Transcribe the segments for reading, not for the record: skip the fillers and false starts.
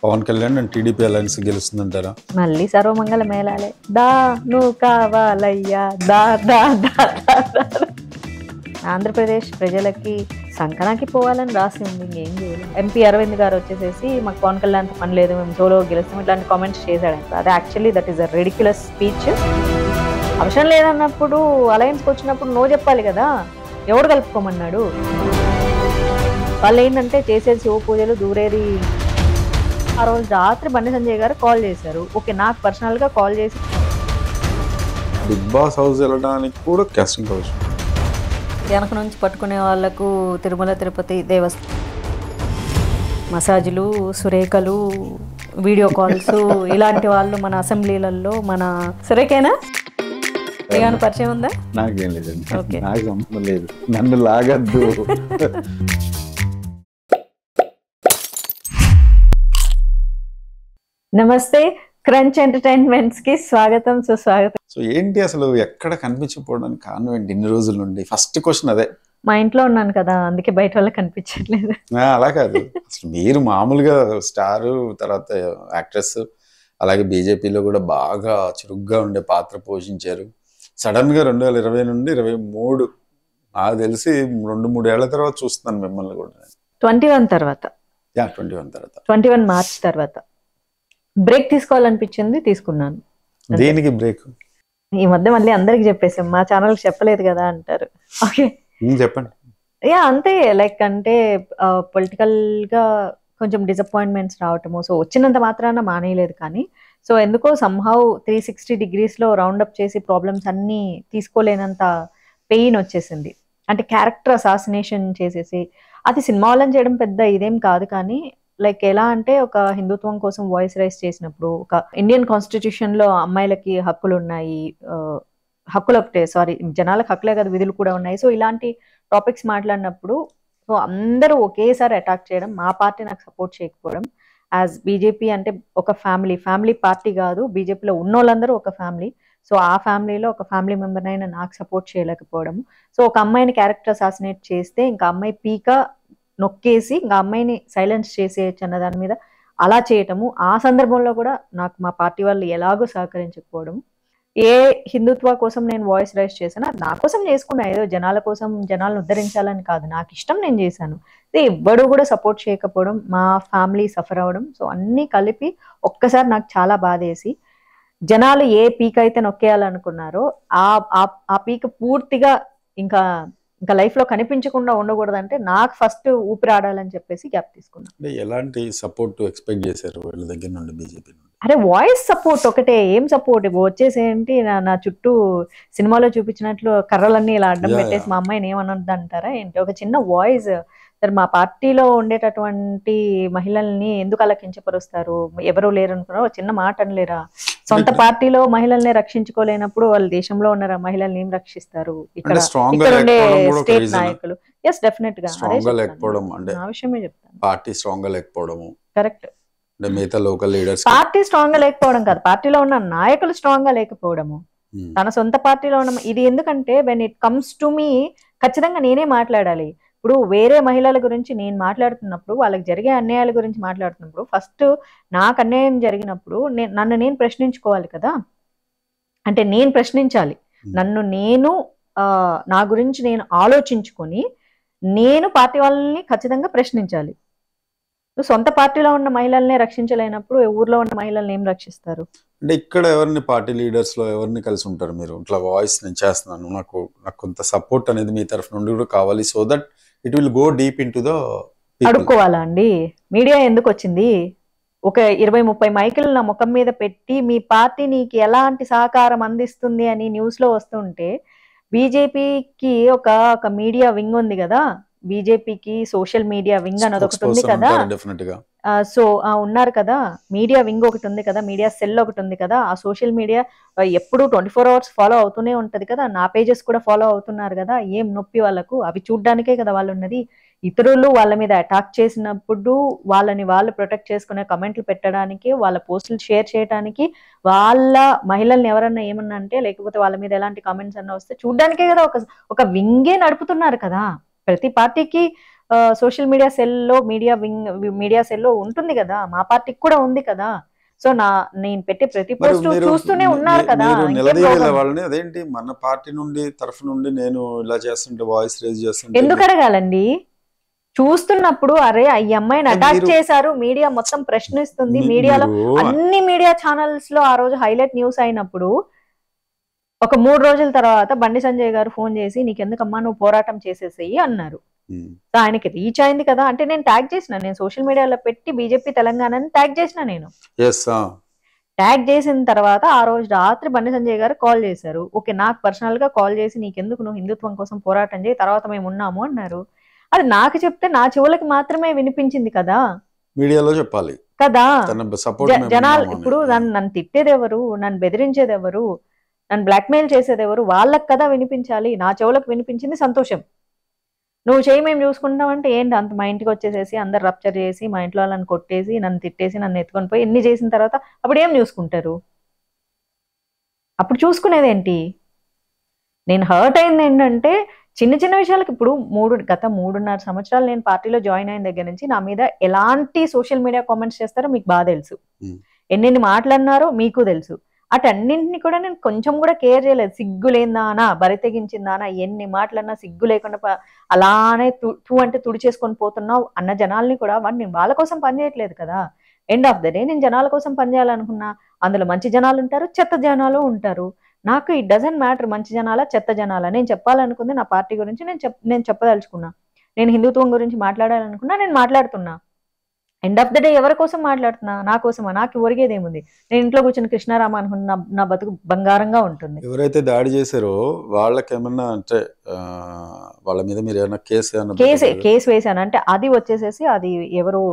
Pawan Kalyan and TDP alliance గెలుస్తుందంటారా? మళ్ళీ సర్వమంగళ మేళాలే. దా నువ్వు కావాలయ్యా దా దా దా దా దా. ఆంధ్రప్రదేశ్ ప్రజలకి సంకనాకి పోవాలని రాసి ఉంది, ఇంకేం చేయలేదు. ఎంపీ అరవింద్ గారు వచ్చేసేసి మాకు పవన్ కళ్యాణ్ పని లేదు, మేము సోలో గెలుస్తాం, ఇట్లాంటి కామెంట్స్ చేశాడు. అది actually that is a ridiculous speech. అవసరం లేదన్నప్పుడు అలయన్స్కి వచ్చినప్పుడు నో చెప్పాలి కదా, ఎవడు కలుపుకోమన్నాడు? వాళ్ళు ఏంటంటే చేసేది శివ పూజలు, దూరేది. ఆ రోజు రాత్రి బండి సంజయ్ గారు కాల్ చేశారు. ఓకే, నాకు పర్సనల్గా కాల్ చేసి బిగ్ బాస్ హౌస్ వెళ్ళడానికి కూడా కాస్టింగ్ హౌస్ వెనక నుంచి పట్టుకునే వాళ్ళకు తిరుమల తిరుపతి దేవస్థానం మసాజులు, సురేఖలు, వీడియో కాల్స్, ఇలాంటి వాళ్ళు మన అసెంబ్లీలలో. మన సురేఖేనా ఏమైనా పరిచయం ఉందా? నాకేం లేదండి, నాకు సంబంధం లేదు, నన్ను లాగద్దు. నమస్తే, క్రంచ్ ఎంటర్టైన్మెంట్స్ కి స్వాగతం, సుస్వాగతం. సో ఏంటి అసలు ఎక్కడ కనిపించకపోవడానికి కారణం ఏంటి ఇన్ని రోజుల నుండి? ఫస్ట్ క్వశ్చన్ అదే. మా ఇంట్లో ఉన్నాను కదా, అందుకే బయట వాళ్ళకి కనిపించట్లేదు. అలా కాదు, అసలు మీరు మామూలుగా స్టారు, తర్వాత యాక్ట్రెస్, అలాగే బీజేపీలో కూడా బాగా చురుగ్గా ఉండే పాత్ర పోషించారు. సడన్ గా 2020 నుండి 2023 నాకు తెలిసి 2-3 ఏళ్ల తర్వాత చూస్తున్నాను మిమ్మల్ని కూడా. 21 తర్వాత 21 తర్వాత 21 మార్చ్ తర్వాత బ్రేక్ తీసుకోవాలనిపించింది, తీసుకున్నాను. దేనికి బ్రేక్? ఈ మధ్య మళ్ళీ అందరికి చెప్పేసాం, మా ఛానల్కి చెప్పలేదు కదా అంటారు. ఓకే చెప్పండి. యా అంతే, లైక్ అంటే పొలిటికల్ గా కొంచెం డిసప్పాయింట్మెంట్స్ రావటము. సో వచ్చినంత మాత్రాన మానేయలేదు, కానీ సో ఎందుకో సమ్హౌ 360 degrees లో రౌండప్ చేసి ప్రాబ్లమ్స్ అన్నీ తీసుకోలేనంత పెయిన్ వచ్చేసింది. అంటే క్యారెక్టర్ అసాసినేషన్ చేసేసి, అది సినిమా వాళ్ళని చేయడం పెద్ద ఇదేం కాదు, కానీ లైక్ ఎలా అంటే ఒక హిందుత్వం కోసం వాయిస్ రైజ్ చేసినప్పుడు, ఒక ఇండియన్ కాన్స్టిట్యూషన్ లో అమ్మాయిలకి హక్కులు ఉన్నాయి, హక్కులు ఒకటే సారీ జనాలకు హక్కులే కదా విధులు కూడా ఉన్నాయి. సో ఇలాంటి టాపిక్స్ మాట్లాడినప్పుడు సో అందరూ ఒకేసారి అటాక్ చేయడం, మా పార్టీ నాకు సపోర్ట్ చేయకపోవడం. యాజ్ బీజేపీ అంటే ఒక ఫ్యామిలీ పార్టీ కాదు, బీజేపీలో ఉన్న వాళ్ళందరూ ఒక ఫ్యామిలీ. సో ఆ ఫ్యామిలీలో ఒక ఫ్యామిలీ మెంబర్ అయినా నాకు సపోర్ట్ చేయలేకపోవడం. సో ఒక అమ్మాయిని క్యారెక్టర్ అసాసినేట్ చేస్తే ఇంకా అమ్మాయి పీక నొక్కేసి ఇంకా అమ్మాయిని సైలెన్స్ చేసేయచ్చు అన్న దాని మీద అలా చేయటము. ఆ సందర్భంలో కూడా నాకు మా పార్టీ వాళ్ళు ఎలాగో సహకరించకపోవడం. ఏ హిందుత్వ కోసం నేను వాయిస్ రైజ్ చేశాను, అది నా కోసం చేసుకున్నా, ఏదో జనాల కోసం జనాలను ఉద్ధరించాలని కాదు, నాకు ఇష్టం నేను చేశాను. ఎవ్వడు కూడా సపోర్ట్ చేయకపోవడం, మా ఫ్యామిలీ సఫర్ అవ్వడం, సో అన్నీ కలిపి ఒక్కసారి నాకు చాలా బాధేసి, జనాలు ఏ పీక్ అయితే నొక్కేయాలనుకున్నారో ఆ పీక్ పూర్తిగా ఇంకా ఇంకా లైఫ్ లో కనిపించకుండా ఉండకూడదంటే నాకు ఫస్ట్ ఊపిరి ఆడాలని చెప్పేసి గ్యాప్ తీసుకున్నాను. అంటే ఎలాంటి సపోర్ట్ ఎక్స్పెక్ట్ చేశారు వీళ్ళ దగ్గర నుండి, బీజేపీ నుండి? అరే వాయిస్ సపోర్ట్ ఒకటే, ఏం సపోర్ట్ వచ్చేసేంటి, నా చుట్టూ సినిమాలో చూపించినట్లు కర్రలన్నీ ఇలా అడ్డం పెట్టేసి మా అమ్మాయిని ఏమనొద్దు అంటారా ఏంటి? ఒక చిన్న వాయిస్. సరే మా పార్టీలో ఉండేటటువంటి మహిళల్ని ఎందుకు అలా కించపరుస్తారు, ఎవరు లేరు అనుకున్నారు, ఒక చిన్న మాట అనలేరా? సొంత పార్టీలో మహిళల్ని రక్షించుకోలేనప్పుడు వాళ్ళు దేశంలో ఉన్న మహిళల్ని ఏం రక్షిస్తారు? ఇక్కడ ఉండే స్టేట్ నాయకులు. ఎస్ డెఫినెట్ గా ఆ విషయమే చెప్తాను. పార్టీ స్ట్రాంగ్ గా లేకపోవడము. కరెక్ట్. మిగతా లోకల్ లీడర్స్ పార్టీ స్ట్రాంగ్ గా లేకపోవడం కాదు, పార్టీలో ఉన్న నాయకులు స్ట్రాంగ్ గా లేకపోవడము. తన సొంత పార్టీలో ఉన్న ఇది ఎందుకంటే when it comes to me ఖచ్చితంగా నేనే మాట్లాడాలి. ఇప్పుడు వేరే మహిళల గురించి నేను మాట్లాడుతున్నప్పుడు, వాళ్ళకి జరిగే అన్యాయాల గురించి మాట్లాడుతున్నప్పుడు, ఫస్ట్ నాకు అన్యాయం జరిగినప్పుడు నన్ను నేను ప్రశ్నించుకోవాలి కదా. అంటే నేను ప్రశ్నించాలి, నన్ను నేను నా గురించి నేను ఆలోచించుకొని నేను పార్టీ వాళ్ళని ఖచ్చితంగా ప్రశ్నించాలి. సొంత పార్టీలో ఉన్న మహిళల్ని రక్షించలేనప్పుడు ఊర్లో ఉన్న మహిళల్ని ఏం రక్షిస్తారు? అంటే ఇక్కడ ఎవరిని పార్టీ లీడర్స్ లో ఎవరిని కలిసి ఉంటారు మీరు? ఇట్లా వాయిస్ నేను చేస్తున్నాను, నాకు కొంత సపోర్ట్ అనేది మీ తరఫు నుండి కూడా కావాలి, so that it will go deep into the అడుక్కోవాలా అండి? మీడియా ఎందుకు వచ్చింది? ఒక 20-30 మైకులు నా ముఖం మీద పెట్టి మీ పార్టీ నీకు ఎలాంటి సహకారం అందిస్తుంది అని న్యూస్ లో వస్తుంటే, బీజేపీకి ఒక మీడియా వింగ్ ఉంది కదా, బీజేపీకి సోషల్ మీడియా వింగ్ అనేది ఒకటి ఉంది కదా, సో ఉన్నారు కదా, మీడియా వింగ్ ఒకటి ఉంది కదా, మీడియా సెల్ ఒకటి ఉంది కదా. ఆ సోషల్ మీడియా ఎప్పుడు 24 hours ఫాలో అవుతూనే ఉంటది కదా, నా పేజెస్ కూడా ఫాలో అవుతున్నారు కదా. ఏం నొప్పి వాళ్ళకు? అవి చూడ్డానికే కదా వాళ్ళు ఉన్నది. ఇతరులు వాళ్ళ మీద అటాక్ చేసినప్పుడు వాళ్ళని వాళ్ళు ప్రొటెక్ట్ చేసుకునే కమెంట్లు పెట్టడానికి, వాళ్ళ పోస్టులు షేర్ చేయడానికి, వాళ్ళ మహిళల్ని ఎవరన్నా ఏమన్నా అంటే, లేకపోతే వాళ్ళ మీద ఎలాంటి కామెంట్స్ అన్నా వస్తే చూడ్డానికే కదా ఒక వింగే నడుపుతున్నారు కదా. ప్రతి పార్టీకి సోషల్ మీడియా సెల్లో మీడియా సెల్లో ఉంటుంది కదా, మా పార్టీకి కూడా ఉంది కదా. సో నేను పెట్టే ప్రతి మరి పోస్ట్ మీరు చూస్తూనే ఉన్నారు కదా, మీరు ఇంకేం నిలదీయగల రోగం? వాళ్ళని, అదేంటి మన పార్టీ నుండి తరఫు నుండి నేను ఇలా చేస్తుంటే, వాయిస్ రేజ్ చేస్తుంటే ఎందుకు అడగాలండి? చూస్తున్నప్పుడు అరే ఈ అమ్మాయిని అటాక్ చేశారు, మీడియా మొత్తం ప్రశ్నిస్తుంది, మీడియాలో అన్ని మీడియా ఛానల్స్ లో ఆ రోజు హైలైట్ న్యూస్ అయినప్పుడు ఒక 3 రోజుల తర్వాత బండి సంజయ్ గారు ఫోన్ చేసి నీకెందుకమ్మా నువ్వు పోరాటం చేసేసేయి అన్నారు. సో ఆయనకి రీచ్ అయింది కదా, అంటే నేను ట్యాగ్ చేసిన, నేను సోషల్ మీడియాలో పెట్టి బీజేపీ తెలంగాణని ట్యాగ్ చేసిన. నేను ట్యాగ్ చేసిన తర్వాత ఆ రోజు రాత్రి బండి సంజయ్ గారు కాల్ చేశారు. ఓకే, నాకు పర్సనల్ గా కాల్ చేసి నీకెందుకు, నువ్వు హిందుత్వం కోసం పోరాటం చేయి, తర్వాత మేము ఉన్నాము అన్నారు. అది నాకు చెప్తే నా చెవులకి మాత్రమే వినిపించింది కదా, మీడియాలో చెప్పాలి కదా. జనాలు ఇప్పుడు నన్ను తిట్టేది ఎవరు, నన్ను బెదిరించేది ఎవరు, నన్ను బ్లాక్మెయిల్ చేసేది ఎవరు, వాళ్ళకి కదా వినిపించాలి. నా చెవులకు వినిపించింది, సంతోషం. నువ్వు చేయి మేము చూసుకుంటామంటే ఏంటి, అంత మా ఇంటికి వచ్చేసేసి అందరు రప్చర్ చేసి మా ఇంట్లో వాళ్ళని కొట్టేసి నన్ను తిట్టేసి నన్ను ఎత్తుకొని పోయి ఎన్ని చేసిన తర్వాత అప్పుడు ఏం చూసుకుంటారు? అప్పుడు చూసుకునేదేంటి? నేను హర్ట్ అయింది ఏంటంటే చిన్న చిన్న విషయాలకు. ఇప్పుడు గత 3.5 సంవత్సరాలు నేను పార్టీలో జాయిన్ అయిన దగ్గర నుంచి నా మీద ఎలాంటి సోషల్ మీడియా కామెంట్స్ చేస్తారో మీకు బాగా తెలుసు, ఎన్నెన్ని మాటలన్నారో మీకు తెలుసు. అటన్నింటినీ కూడా నేను కొంచెం కూడా కేర్ చేయలేదు. సిగ్గు లేదానా, బరి తెగించిందానా, ఎన్ని మాటలన్నా సిగ్గు లేకుండా అలానే అంటే తుడిచేసుకొని పోతున్నావు అన్న జనాల్ని కూడా నేను వాళ్ళ కోసం పనిచేయట్లేదు కదా. ఎండ్ ఆఫ్ ద డే నేను జనాల కోసం పనిచేయాలనుకున్నా, అందులో మంచి జనాలు ఉంటారు, చెత్త జనాలు ఉంటారు. నాకు ఇట్ డజంట్ మ్యాటర్ మంచి జనాలా చెత్త జనాలా. నేను చెప్పాలనుకుంది నా పార్టీ గురించి నేను చెప్పదలుచుకున్నా. నేను హిందుత్వం గురించి మాట్లాడాలనుకున్నా, నేను మాట్లాడుతున్నా. ఎండ్ ఆఫ్ ద డే ఎవరి కోసం మాట్లాడుతున్నా? నా కోసమా? నాకు ఒరిగేది ఏముంది? నేను ఇంట్లో కూర్చొని కృష్ణారామ అనుకున్న నా బతుకు బంగారంగా ఉంటుంది. ఎవరైతే దాడి చేశారో వాళ్ళకి ఏమన్నా అంటే వాళ్ళ మీద మీరు ఏమన్నా కేసు వేసాను అంటే అది వచ్చేసేసి అది ఎవరు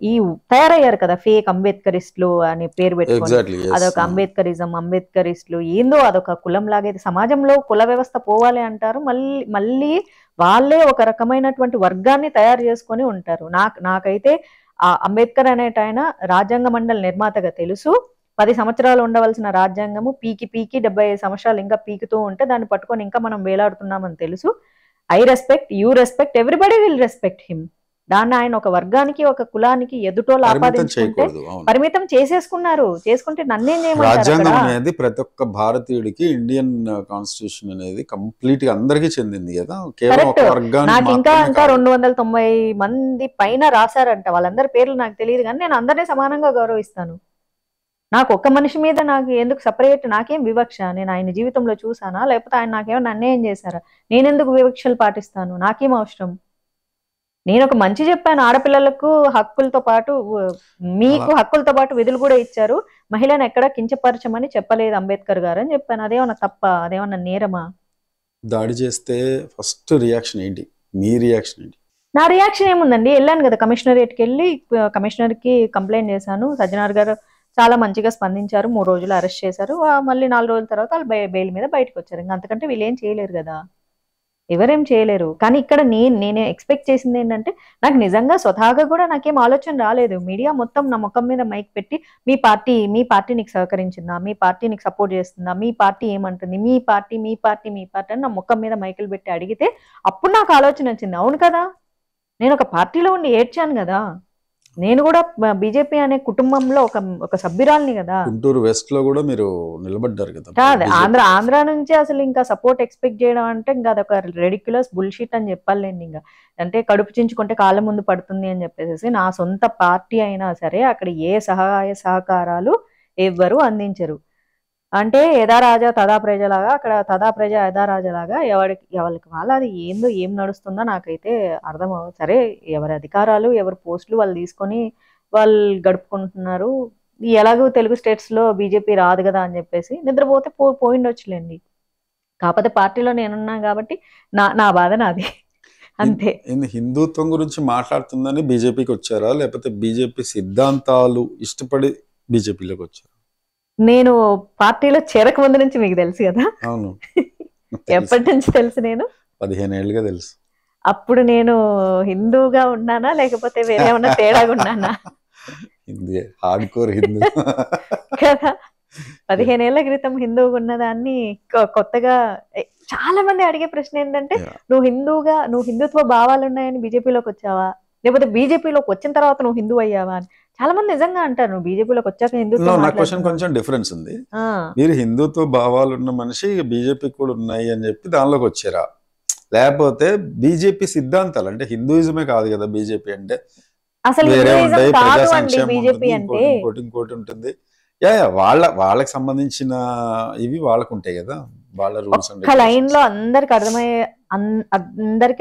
ఈ తయారయ్యారు కదా ఫేక్ అంబేద్కరిస్టులు అనే పేరు పెట్టుకొని, అదొక అంబేద్కరిస్టులు ఏందో అదొక కులం లాగా. సమాజంలో కుల వ్యవస్థ పోవాలి అంటారు, మళ్ళీ వాళ్ళే ఒక రకమైనటువంటి వర్గాన్ని తయారు చేసుకొని ఉంటారు. నాకైతే ఆ అంబేద్కర్ అనేట ఆయన రాజ్యాంగ మండలి నిర్మాతగా తెలుసు. 10 సంవత్సరాలు ఉండవలసిన రాజ్యాంగము పీకి 75 సంవత్సరాలు ఇంకా పీకుతూ ఉంటే దాన్ని పట్టుకొని ఇంకా మనం వేలాడుతున్నామని తెలుసు. I respect, you respect, everybody will respect him. దాన్ని ఆయన ఒక వర్గానికి ఒక కులానికి ఎదుటోళ్ళు ఆపాదించుకుంటే పరిమితం చేసుకుంటే నన్నేం చేయమంటారు? రాజ్యాంగం అనేది ప్రతి ఒక్క భారతీయుడికి, ఇండియన్ కాన్స్టిట్యూషన్ అనేది కంప్లీట్ గా అందరికీ చెందింది కదా. నాకు ఇంకా 290 మంది పైన రాశారంట. వాళ్ళందరి పేర్లు నాకు తెలియదు కానీ నేను అందరినీ సమానంగా గౌరవిస్తాను. నాకు ఒక్క మనిషి మీద నాకు ఎందుకు సపరేట్, నాకేం వివక్ష? నేను ఆయన జీవితంలో చూసానా, లేకపోతే ఆయన నాకేమైనా అన్యాయం చేశారా? నేనెందుకు వివక్షలు పాటిస్తాను? నాకేం అవసరం? నేను ఒక మంచి చెప్పాను, ఆడపిల్లలకు హక్కులతో పాటు మీకు హక్కులతో పాటు విధులు కూడా ఇచ్చారు, మహిళను ఎక్కడ కించపరచమని చెప్పలేదు అంబేద్కర్ గారు అని చెప్పాను. అదేమన్నా తప్ప? అదేమన్నా నేరమా? దాడి చేస్తే ఫస్ట్ రియాక్షన్ ఏంటి? మీ రియాక్షన్ ఏంటి? నా రియాక్షన్ ఏముందండి, వెళ్ళాను కదా కమిషనరేట్కి, వెళ్ళి కమిషనర్కి కంప్లైంట్ చేశాను. సజ్జనార్ గారు చాలా మంచిగా స్పందించారు, 3 రోజులు అరెస్ట్ చేశారు. మళ్ళీ 4 రోజుల తర్వాత వాళ్ళు బెయిల్ మీద బయటకు వచ్చారు. ఇంకా అంతకంటే వీళ్ళు ఏం చేయలేరు కదా, ఎవరేం చేయలేరు. కానీ ఇక్కడ నేను ఎక్స్పెక్ట్ చేసింది ఏంటంటే, నాకు నిజంగా స్వతహాగా కూడా నాకేం ఆలోచన రాలేదు. మీడియా మొత్తం నా ముఖం మీద మైక్ పెట్టి మీ పార్టీ నీకు సహకరించిందా, మీ పార్టీ నీకు సపోర్ట్ చేస్తుందా, మీ పార్టీ ఏమంటుంది, మీ పార్టీ అని నా ముఖం మీద మైకులు పెట్టి అడిగితే అప్పుడు నాకు ఆలోచన వచ్చింది. అవును కదా, నేను ఒక పార్టీలో ఉండి ఏడ్చాను కదా, నేను కూడా బీజేపీ అనే కుటుంబంలో ఒక సభ్యురాల్ని కదా. గుంటూరు వెస్ట్ లో కూడా మీరు నిలబడ్డారు కదా. కాదు, ఆంధ్ర నుంచి అసలు ఇంకా సపోర్ట్ ఎక్స్పెక్ట్ చేయడం అంటే ఇంకా అదొక రెడిక్యులస్ బుల్షిట్ అని చెప్పాలండి. ఇంకా అంటే కడుపు చించుకుంటే కాళ్ళ ముందు పడుతుంది అని చెప్పేసి నా సొంత పార్టీ అయినా సరే అక్కడ ఏ సహాయ సహకారాలు ఎవ్వరు అందించరు. అంటే యథా రాజా తదా ప్రజలాగా, అక్కడ తదా ప్రజ యథా రాజలాగా ఎవరికి వాళ్ళ అది ఏం నడుస్తుందో నాకైతే అర్థం అవ్వదు. సరే, ఎవరి అధికారాలు ఎవరి పోస్టులు వాళ్ళు తీసుకొని వాళ్ళు గడుపుకుంటున్నారు. ఎలాగో తెలుగు స్టేట్స్ లో బీజేపీ రాదు కదా అని చెప్పేసి నిద్రపోతే పోయిండొచ్చులేండి. కాకపోతే పార్టీలో నేనున్నా కాబట్టి నా బాధ నాది అంతే. హిందుత్వం గురించి మాట్లాడుతుందని బీజేపీకి వచ్చారా, లేకపోతే బీజేపీ సిద్ధాంతాలు ఇష్టపడి బీజేపీలోకి వచ్చారా? నేను పార్టీలో చేరక ముందు నుంచి మీకు తెలుసు కదా. అవును. ఎప్పటి నుంచి తెలుసు? నేను 15 ఏళ్ళుగా తెలుసు. అప్పుడు నేను హిందూగా ఉన్నానా లేకపోతే వేరే ఏమన్నా తేడాగా ఉన్నానా? హార్డ్కోర్ హిందూ కదా. 15 ఏళ్ల క్రితం హిందూగా ఉన్నదాన్ని కొత్తగా చాలా మంది అడిగే ప్రశ్న ఏంటంటే, Yeah. నువ్వు హిందుత్వ భావాలు ఉన్నాయని బీజేపీలోకి వచ్చావా, లేకపోతే బీజేపీలోకి వచ్చిన తర్వాత నువ్వు హిందూ అయ్యావా అని చాలా మంది నిజంగా అంటారు. నువ్వు బీజేపీలోకి వచ్చాక హిందుత్వం నా క్వశ్చన్ మాట్లాడుతున్నావు. కొంచెం డిఫరెన్స్ ఉంది. ఆ, మీరు హిందుత్వ భావాలు ఉన్న మనిషి బీజేపీ కూడా ఉన్నాయి అని చెప్పి దానిలోకి వచ్చారా, లేకపోతే బీజేపీ సిద్ధాంతాలు అంటే హిందూయిజమే కాదు కదా బీజేపీ అంటే, అసలు వేరే హిందూయిజం ఉంటాయి, ప్రజా కాదు అండి సంక్షేమం బీజేపీ ఉంటుంది, అంటే. ఇంకోటి ఉంటుంది. వాళ్ళకి సంబంధించిన ఇవి వాళ్ళకు ఉంటాయి కదా, వాళ్ళ రూల్స్ అండ్ ఒక్క లైన్ లో అందరికి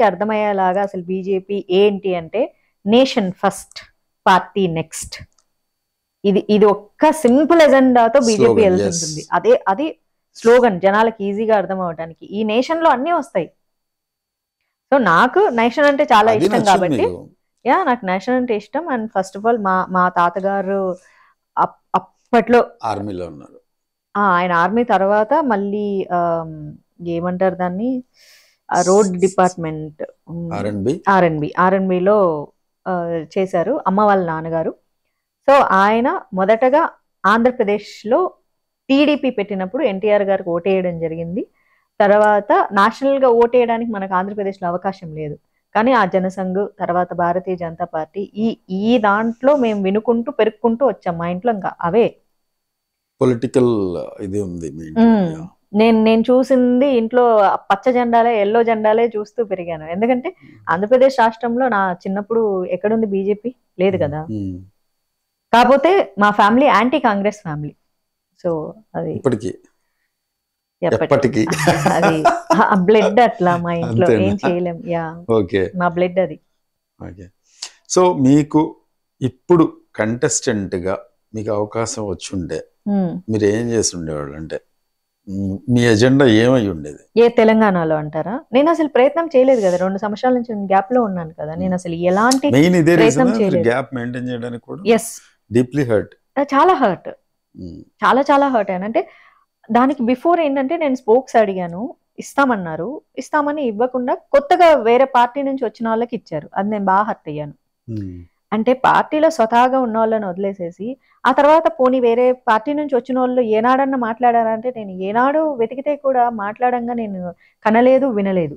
అర్థమయ్యేలాగా అసలు బీజేపీ ఏంటి అంటే, నేషన్ ఫస్ట్, పార్టీ నెక్స్ట్. ఇది ఒక్క సింపుల్ ఎజెండాతో బీజేపీ Slogan, వెళ్తుంటుంది. yes. అది స్లోగన్, జనాలకి ఈజీగా అర్థం అవడానికి. ఈ నేషన్ లో అన్ని వస్తాయి. సో నాకు నేషన్ అంటే చాలా అది ఇష్టం నచ్చింది కాబట్టి, మీకు. నాకు నేషన్ అంటే ఇష్టం. అండ్ ఫస్ట్ ఆఫ్ ఆల్ మా తాతగారు అప్పట్లో ఆర్మీలో ఉన్నారు. ఆయన ఆర్మీ తర్వాత మళ్ళీ ఏమంటారు దాన్ని, రోడ్ డిపార్ట్మెంట్, ఆర్ఎన్బిలో చేశారు అమ్మ వాళ్ళ నాన్నగారు. సో ఆయన మొదటగా ఆంధ్రప్రదేశ్లో టీడీపీ పెట్టినప్పుడు ఎన్టీఆర్ గారికి ఓటేయడం జరిగింది. తర్వాత నేషనల్గా ఓటేయడానికి మనకు ఆంధ్రప్రదేశ్లో అవకాశం లేదు, కానీ ఆ జనసంఘ్ తర్వాత భారతీయ జనతా పార్టీ ఈ దాంట్లో మేము వినుకుంటూ పెరుక్కుంటూ వచ్చాం. మా ఇంట్లో ఇంకా అవే పొలిటికల్ ఇది ఉంది మీ ఇంట్లో. Yeah. నేను చూసింది ఇంట్లో పచ్చ జెండాలే, ఎల్లో జెండాలే చూస్తూ పెరిగాను. ఎందుకంటే ఆంధ్రప్రదేశ్ రాష్ట్రంలో నా చిన్నప్పుడు ఎక్కడుంది బీజేపీ, లేదు కదా. కాకపోతే మా family anti Congress family. So అది ఇప్పటికీ ఎప్పటి- ఎప్పటికీ అది బ్లడ్ అట్లా మా ఇంట్లో అంతేనా? ఏం చేయలేం. ఓకే మా బ్లడ్ అది. ఓకే. సో మీకు ఇప్పుడు contestant గా మీకు అవకాశం వచ్చుంటే ఉమ్. మీరు ఏం చేసి ఉండేవాళ్ళు, అంటే మీ ఎజెండా ఏమై ఉండేది? ఏ తెలంగాణలో అంటారా? నేను అసలు ప్రయత్నం చేయలేదు కదా, 2 సంవత్సరాల నుంచి గ్యాప్ లో ఉన్నాను కదా. నేను అసలు ఎలాంటి మెయిన్ ఇదే ప్రయత్నం రీజన్ చేయలేదు. గ్యాప్ మెయింటైన్ చేయడానికి కూడా ఎస్, డీప్లీ హర్ట్. చాలా హర్ట్, చాలా హర్ట్ అయ్యాను. అంటే దానికి బిఫోర్ ఏంటంటే నేను స్పోక్స్ అడిగాను, ఇస్తామన్నారు, ఇస్తామని ఇవ్వకుండా కొత్తగా వేరే పార్టీ నుంచి వచ్చిన వాళ్ళకి ఇచ్చారు. అది నేను బాగా హర్ట్ అయ్యాను. అంటే పార్టీలో స్వతహాగా ఉన్న వాళ్ళని వదిలేసేసి ఆ తర్వాత పోనీ వేరే పార్టీ నుంచి వచ్చిన వాళ్ళు ఏనాడన్నా మాట్లాడారంటే, నేను ఏనాడు వెతికితే కూడా మాట్లాడంగా నేను కనలేదు, వినలేదు.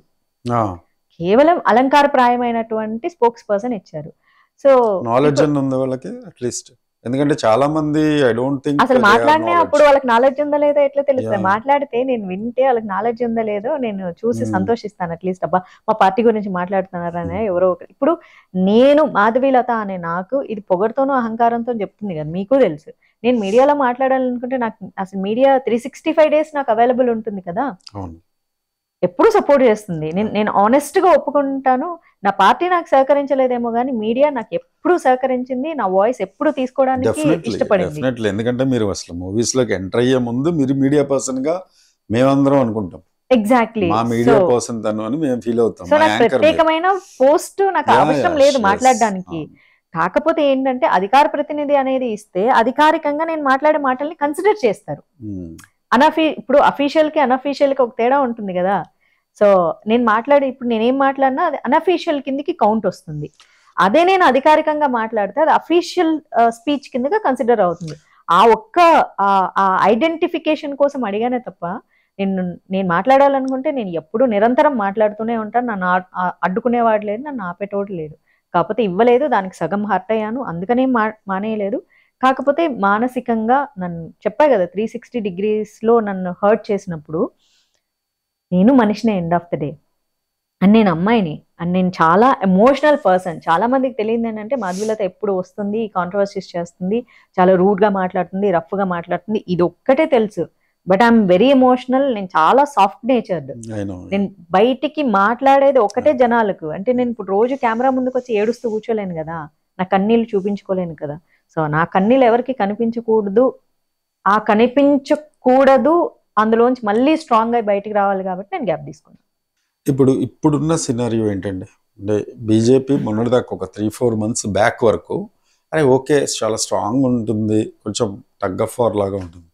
కేవలం అలంకారప్రాయమైనటువంటి స్పోక్స్ పర్సన్ ఇచ్చారు. సో నాలెడ్జ్ అని ఉంది వాళ్ళకి అట్లీస్ట్, ఎందుకంటే చాలా మంది ఐ డోంట్ థింక్ అసలు మాట్లాడినా అప్పుడు వాళ్ళకి నాలెడ్జ్ ఉందా లేదా ఎట్లా తెలుస్తుంది? Yeah. మాట్లాడితే నేను వింటే వాళ్ళకి నాలెడ్జ్ ఉందా లేదో నేను చూసి సంతోషిస్తాను. అట్లీస్ట్ అబ్బా మా పార్టీ గురించి మాట్లాడుతున్నారనే ఎవరో ఒకరు. ఇప్పుడు నేను మాధవీలత అనే నాకు ఇది పొగరుతోనూ అహంకారంతో చెప్తుంది కదా, మీకు తెలుసు. నేను మీడియాలో మాట్లాడాలనుకుంటే నాకు అసలు మీడియా 365 days నాకు అవైలబుల్ ఉంటుంది కదా, అవును. ఎప్పుడు సపోర్ట్ చేస్తుంది. నేను ఆనెస్ట్ గా ఒప్పుకుంటాను. నా పార్టీ నాకు సహకరించలేదేమో కానీ మీడియా నాకు ఎప్పుడు సహకరించింది, నా వాయిస్ ఎప్పుడు తీసుకోవడానికి ఇష్టపడింది. డెఫినెట్లీ, ఎందుకంటే మీరు అసలు మూవీస్ లోకి ఎంటర్ అయ్యే ముందు మీరు మీడియా పర్సన్ గా మేమందరం అనుకుంటాం, ఎగ్జాక్ట్లీ. మా మీడియా పర్సన్ తను అని మేము ఫీల్ అవుతాం. సో మా నాకు యాంకర్ మీరు. ప్రత్యేకమైన పోస్ట్ నాకు Yeah, అవసరం yeah, లేదు yes. మాట్లాడడానికి. కాకపోతే ఏంటంటే అధికార ప్రతినిధి అనేది ఇస్తే అధికారికంగా నేను మాట్లాడే మాటల్ని కన్సిడర్ చేస్తారు. ఇప్పుడు అఫీషియల్ కి అన్అఫీషియల్ కి ఒక తేడా ఉంటుంది కదా. సో నేను ఇప్పుడు నేనేం మాట్లాడినా అది అన్అఫీషియల్ కిందకి కౌంట్ వస్తుంది. అదే నేను అధికారికంగా మాట్లాడితే అది అఫీషియల్ స్పీచ్ కిందగా కన్సిడర్ అవుతుంది. ఆ ఒక్క ఐడెంటిఫికేషన్ కోసం అడిగానే తప్ప నేను మాట్లాడాలనుకుంటే నేను ఎప్పుడు నిరంతరం మాట్లాడుతూనే ఉంటాను. నన్ను అడ్డుకునేవాడు లేదు, నన్ను ఆపేటోడు లేడు. కాకపోతే ఇవ్వలేదు, దానికి సగం హర్ట్ అయ్యాను, అందుకనే మానేయలేదు. కాకపోతే మానసికంగా నన్ను చెప్పా కదా 360 degrees లో నన్ను హర్ట్ చేసినప్పుడు, నేను మనిషిని end of the day. And నేను అమ్మాయిని, అండ్ నేను చాలా ఎమోషనల్ పర్సన్. చాలా మందికి తెలియదు ఏంటంటే మాధవీలత ఎప్పుడు వస్తుంది, కాంట్రవర్సీస్ చేస్తుంది, చాలా రూడ్ గా మాట్లాడుతుంది, రఫ్ గా మాట్లాడుతుంది, ఇది ఒక్కటే తెలుసు. But I'm very emotional. నేను చాలా సాఫ్ట్ నేచర్డ్. నేను బయటికి మాట్లాడేది ఒకటే జనాలకు. అంటే నేను ఇప్పుడు రోజు కెమెరా ముందుకు వచ్చి ఏడుస్తూ కూర్చోలేను కదా, నా కన్నీళ్ళు చూపించుకోలేను కదా. సో నా కన్నీళ్ళు ఎవరికి కనిపించకూడదు, ఆ కనిపించకూడదు అందులోంచి మళ్ళీ స్ట్రాంగ్ గా బయటికి రావాలి కాబట్టి నేను గ్యాప్ తీసుకున్నాను. ఇప్పుడున్న సినారియో ఏంటంటే, అంటే బీజేపీ మొన్నటిదాకా ఒక 3-4 months బ్యాక్ వరకు అరే ఓకే చాలా స్ట్రాంగ్ ఉంటుంది, కొంచెం టగ్ ఆఫ్ వార్ లాగా ఉంటుంది.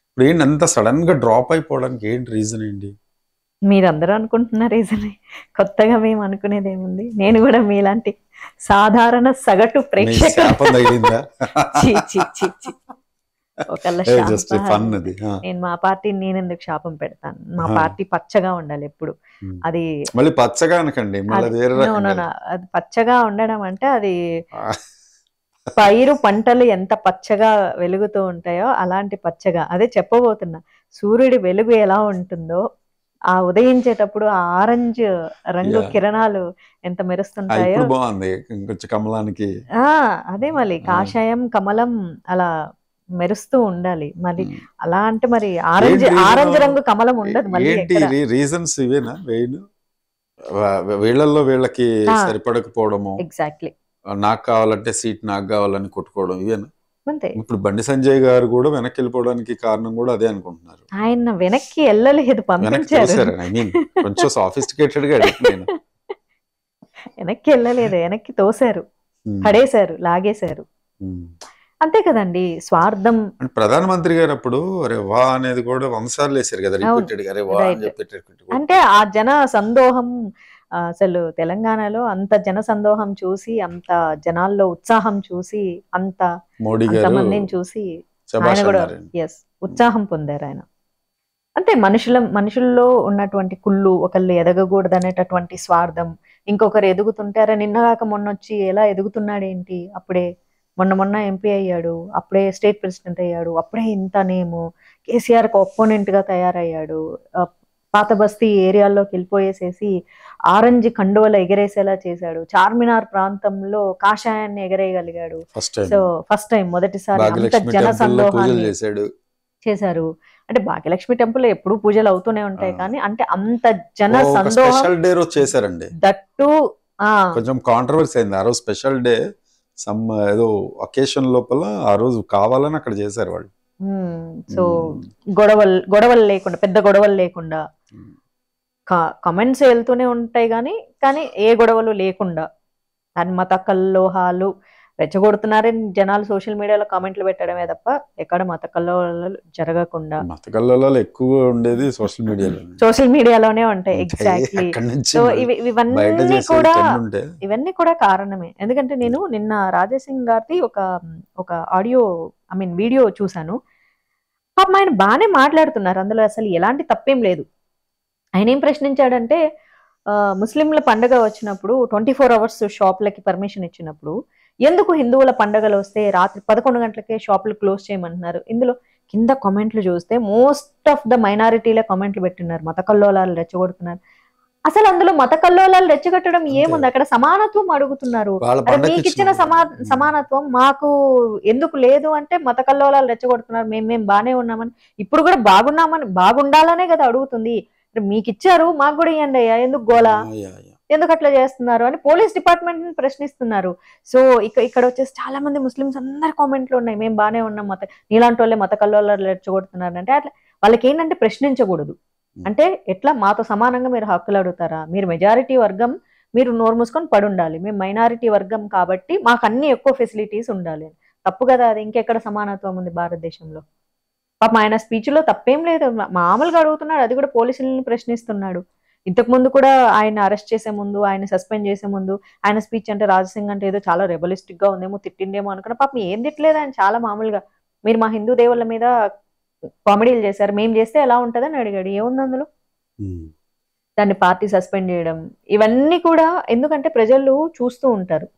ఇప్పుడు ఏంటి అంత సడన్ గా డ్రాప్ అయిపోవడానికి ఏంటి రీజన్ ఏంటి? మీరందరూ అనుకుంటున్న రీజనే, కొత్తగా మేము అనుకునేది ఏముంది. నేను కూడా మీలాంటి సాధారణ సగటు ప్రేక్షకుడు. ఒకళ్ళ జస్ట్ ఫన్ శాపం. అది. నేను మా పార్టీని నేను ఎందుకు శాపం పెడతాను? మా పార్టీ పచ్చగా ఉండాలి ఎప్పుడు. అది మళ్ళీ పచ్చగా అనకండి, మళ్ళీ అది వేరే నో రకంగా. నో నో అది పచ్చగా ఉండడం అంటే అది పైరు పంటలు ఎంత పచ్చగా వెలుగుతూ ఉంటాయో అలాంటి పచ్చగా. అదే చెప్పబోతున్నా. సూర్యుడి వెలుగు ఎలా ఉంటుందో ఆ ఉదయించేటప్పుడు ఆ ఆరెంజ్ రంగు Yeah. కిరణాలు ఎంత మెరుస్తుంటాయో. ఇప్పుడు బాగుంది ఇంకొంచెం కమలానికి. అదే మళ్ళీ కాషాయం కమలం అలా మెరుస్తూ ఉండాలి. మరి అలా అంటే మరి ఆరెంజ్ ఏంటి ఆరెంజ్ reason? రంగు కమలం ఉండదు మళ్ళీ ఏంటి ఎక్కడ. రీజన్స్ ఇవేనా మెయిన్? వీళ్ళల్లో వీళ్ళకి సరిపడకపోవడము, ఎగ్జాక్ట్లీ నాకు కావాలంటే సీట్ నాకు కావాలని కొట్టుకోవడం, ఇవేనా? అంతే. ఇప్పుడు బండి సంజయ్ గారు కూడా వెనక్కి వెళ్ళిపోవడానికి కారణం కూడా అదే అనుకుంటున్నారు. ఆయన వెనక్కి వెళ్ళలేదు, వెనక్కి పంపించారు. తోసారు. ఐ మీన్ కొంచెం సాఫిస్టికేటెడ్ గా అడిగినాను. వెనక్కి వెళ్ళలేదు, వెనక్కి తోసారు, పడేశారు, లాగేశారు. అంతే కదండి. స్వార్థం. అంటే ప్రధానమంత్రి గారు అప్పుడు అరే వా అనేది కూడా వంశాలు వేశారు కదా, రిపీటెడ్ గా అరే వా అని చెప్పి. అంటే ఆ జన సందోహం, అసలు తెలంగాణలో అంత జన సందోహం చూసి, అంత జనాల్లో ఉత్సాహం చూసి, అంత మోడీ గారు మందిని చూసి ఆయన కూడా ఉత్సాహం పొందారు ఆయన. అంతే మనుషుల్లో ఉన్నటువంటి కుళ్ళు, ఒకళ్ళు ఎదగకూడదు అనేటటువంటి స్వార్థం, ఇంకొకరు ఎదుగుతుంటారా నిన్నగాక మొన్నొచ్చి ఎలా ఎదుగుతున్నాడేంటి, అప్పుడే మొన్న ఎంపీ అయ్యాడు, అప్పుడే స్టేట్ ప్రెసిడెంట్ అయ్యాడు, అప్పుడే ఇంత నేము, కేసీఆర్కి ఒపోనెంట్ గా తయారయ్యాడు, పాత బస్తీ ఏరియాల్లోకి వెళ్ళిపోయేసేసి ఆరెంజ్ కండువలు ఎగరేసేలా చేశాడు, చార్మినార్ ప్రాంతంలో కాషాయాన్ని ఎగరేయగలిగాడు. సో ఫస్ట్ టైం మొదటిసారి అంత జన సందోహాన్ని చేశారు. అంటే భాగ్యలక్ష్మి టెంపుల్ ఎప్పుడు పూజలు అవుతూనే ఉంటాయి, కానీ అంటే అంత జన సందోహం చేశారండి. దట్టు కొంచెం కాంట్రవర్సీ అయింది ఆ రోజు. స్పెషల్ డే సమ్ ఏదో అకేషన్ లోపల ఆ రోజు కావాలని అక్కడ చేశారు వాళ్ళు. సో గొడవలు లేకుండా, పెద్ద గొడవలు లేకుండా కమెంట్స్ వెళ్తూనే ఉంటాయి, కానీ ఏ గొడవలు లేకుండా దాని మత కల్లోహాలు రెచ్చగొడుతున్నారని జనాలు సోషల్ మీడియాలో కామెంట్లు పెట్టడమే తప్ప ఎక్కడ మత కల్లోహాలు జరగకుండా. మత కల్లోహాలు ఎక్కువ ఉండేది సోషల్ మీడియాలోనే ఉంటాయి. ఎగ్జాక్ట్లీ. సో ఇవన్నీ కూడా కారణమే. ఎందుకంటే నేను నిన్న రాజేసింగ్ గారిది ఒక ఆడియో వీడియో చూశాను. పాపం ఆయన బాగానే మాట్లాడుతున్నారు, అందులో అసలు ఎలాంటి తప్పేం లేదు. ఆయన ఏం ప్రశ్నించాడంటే, ముస్లింల పండుగ వచ్చినప్పుడు 24 hours షాపులకి పర్మిషన్ ఇచ్చినప్పుడు ఎందుకు హిందువుల పండుగలు వస్తే రాత్రి 11 గంటలకే షాపులు క్లోజ్ చేయమంటున్నారు? ఇందులో కింద కామెంట్లు చూస్తే మోస్ట్ ఆఫ్ ద మైనారిటీలే కామెంట్లు పెట్టినారు, మత కల్లోలాలు రెచ్చగొడుతున్నారు. అసలు అందులో మత కల్లోలాలు రెచ్చగొట్టడం ఏముంది? అక్కడ సమానత్వం అడుగుతున్నారు. మీకు ఇచ్చిన సమానత్వం మాకు ఎందుకు లేదు అంటే మత కల్లోలాలు రెచ్చగొడుతున్నారు, మేము బానే ఉన్నామని, ఇప్పుడు కూడా బాగుండాలనే కదా అడుగుతుంది. మీకు ఇచ్చారు, మాకు కూడా ఇవ్వండి అయ్యా, ఎందుకు గోలా, ఎందుకు అట్లా చేస్తున్నారు అని పోలీస్ డిపార్ట్మెంట్ ని ప్రశ్నిస్తున్నారు. సో ఇక్కడ వచ్చేసి చాలా మంది ముస్లిమ్స్ అందరు కామెంట్లు ఉన్నాయి, మేము బానే ఉన్నాం, నీలాంటి వాళ్ళే మత కల్లోలాలు రెచ్చగొడుతున్నారు అంటే. అట్లా వాళ్ళకి ఏంటంటే ప్రశ్నించకూడదు. అంటే ఎట్లా మాతో సమానంగా మీరు హక్కులు అడుగుతారా? మీరు మెజారిటీ వర్గం, మీరు నోరు మూసుకొని పడుండాలి. మేము మైనారిటీ వర్గం కాబట్టి మాకు అన్ని ఎక్కువ ఫెసిలిటీస్ ఉండాలి. తప్పు కదా అది. ఇంకెక్కడ సమానత్వం ఉంది భారతదేశంలో? పాపం ఆయన స్పీచ్ లో తప్పేం లేదు, మామూలుగా అడుగుతున్నాడు, అది కూడా పోలీసులని ప్రశ్నిస్తున్నాడు. ఇంతకు ముందు కూడా ఆయన అరెస్ట్ చేసే ముందు, ఆయన సస్పెండ్ చేసే ముందు ఆయన స్పీచ్ అంటే రాజసింగ్ అంటే ఏదో చాలా రెబలిస్టిక్ గా ఉందేమో, తిట్టిండేమో అనుకున్నా. పాపం ఏం తిట్టలేదు ఆయన, చాలా మామూలుగా మీరు మా హిందూ దేవుళ్ళ మీద కామెడీలు చేశారు, మేము చేస్తే ఎలా ఉంటుందని అడిగాడు. ఏముంది అందులో? దాన్ని పార్టీ సస్పెండ్ చేయడం, ఇవన్నీ కూడా ఎందుకంటే ప్రజలు చూస్తూ ఉంటారు.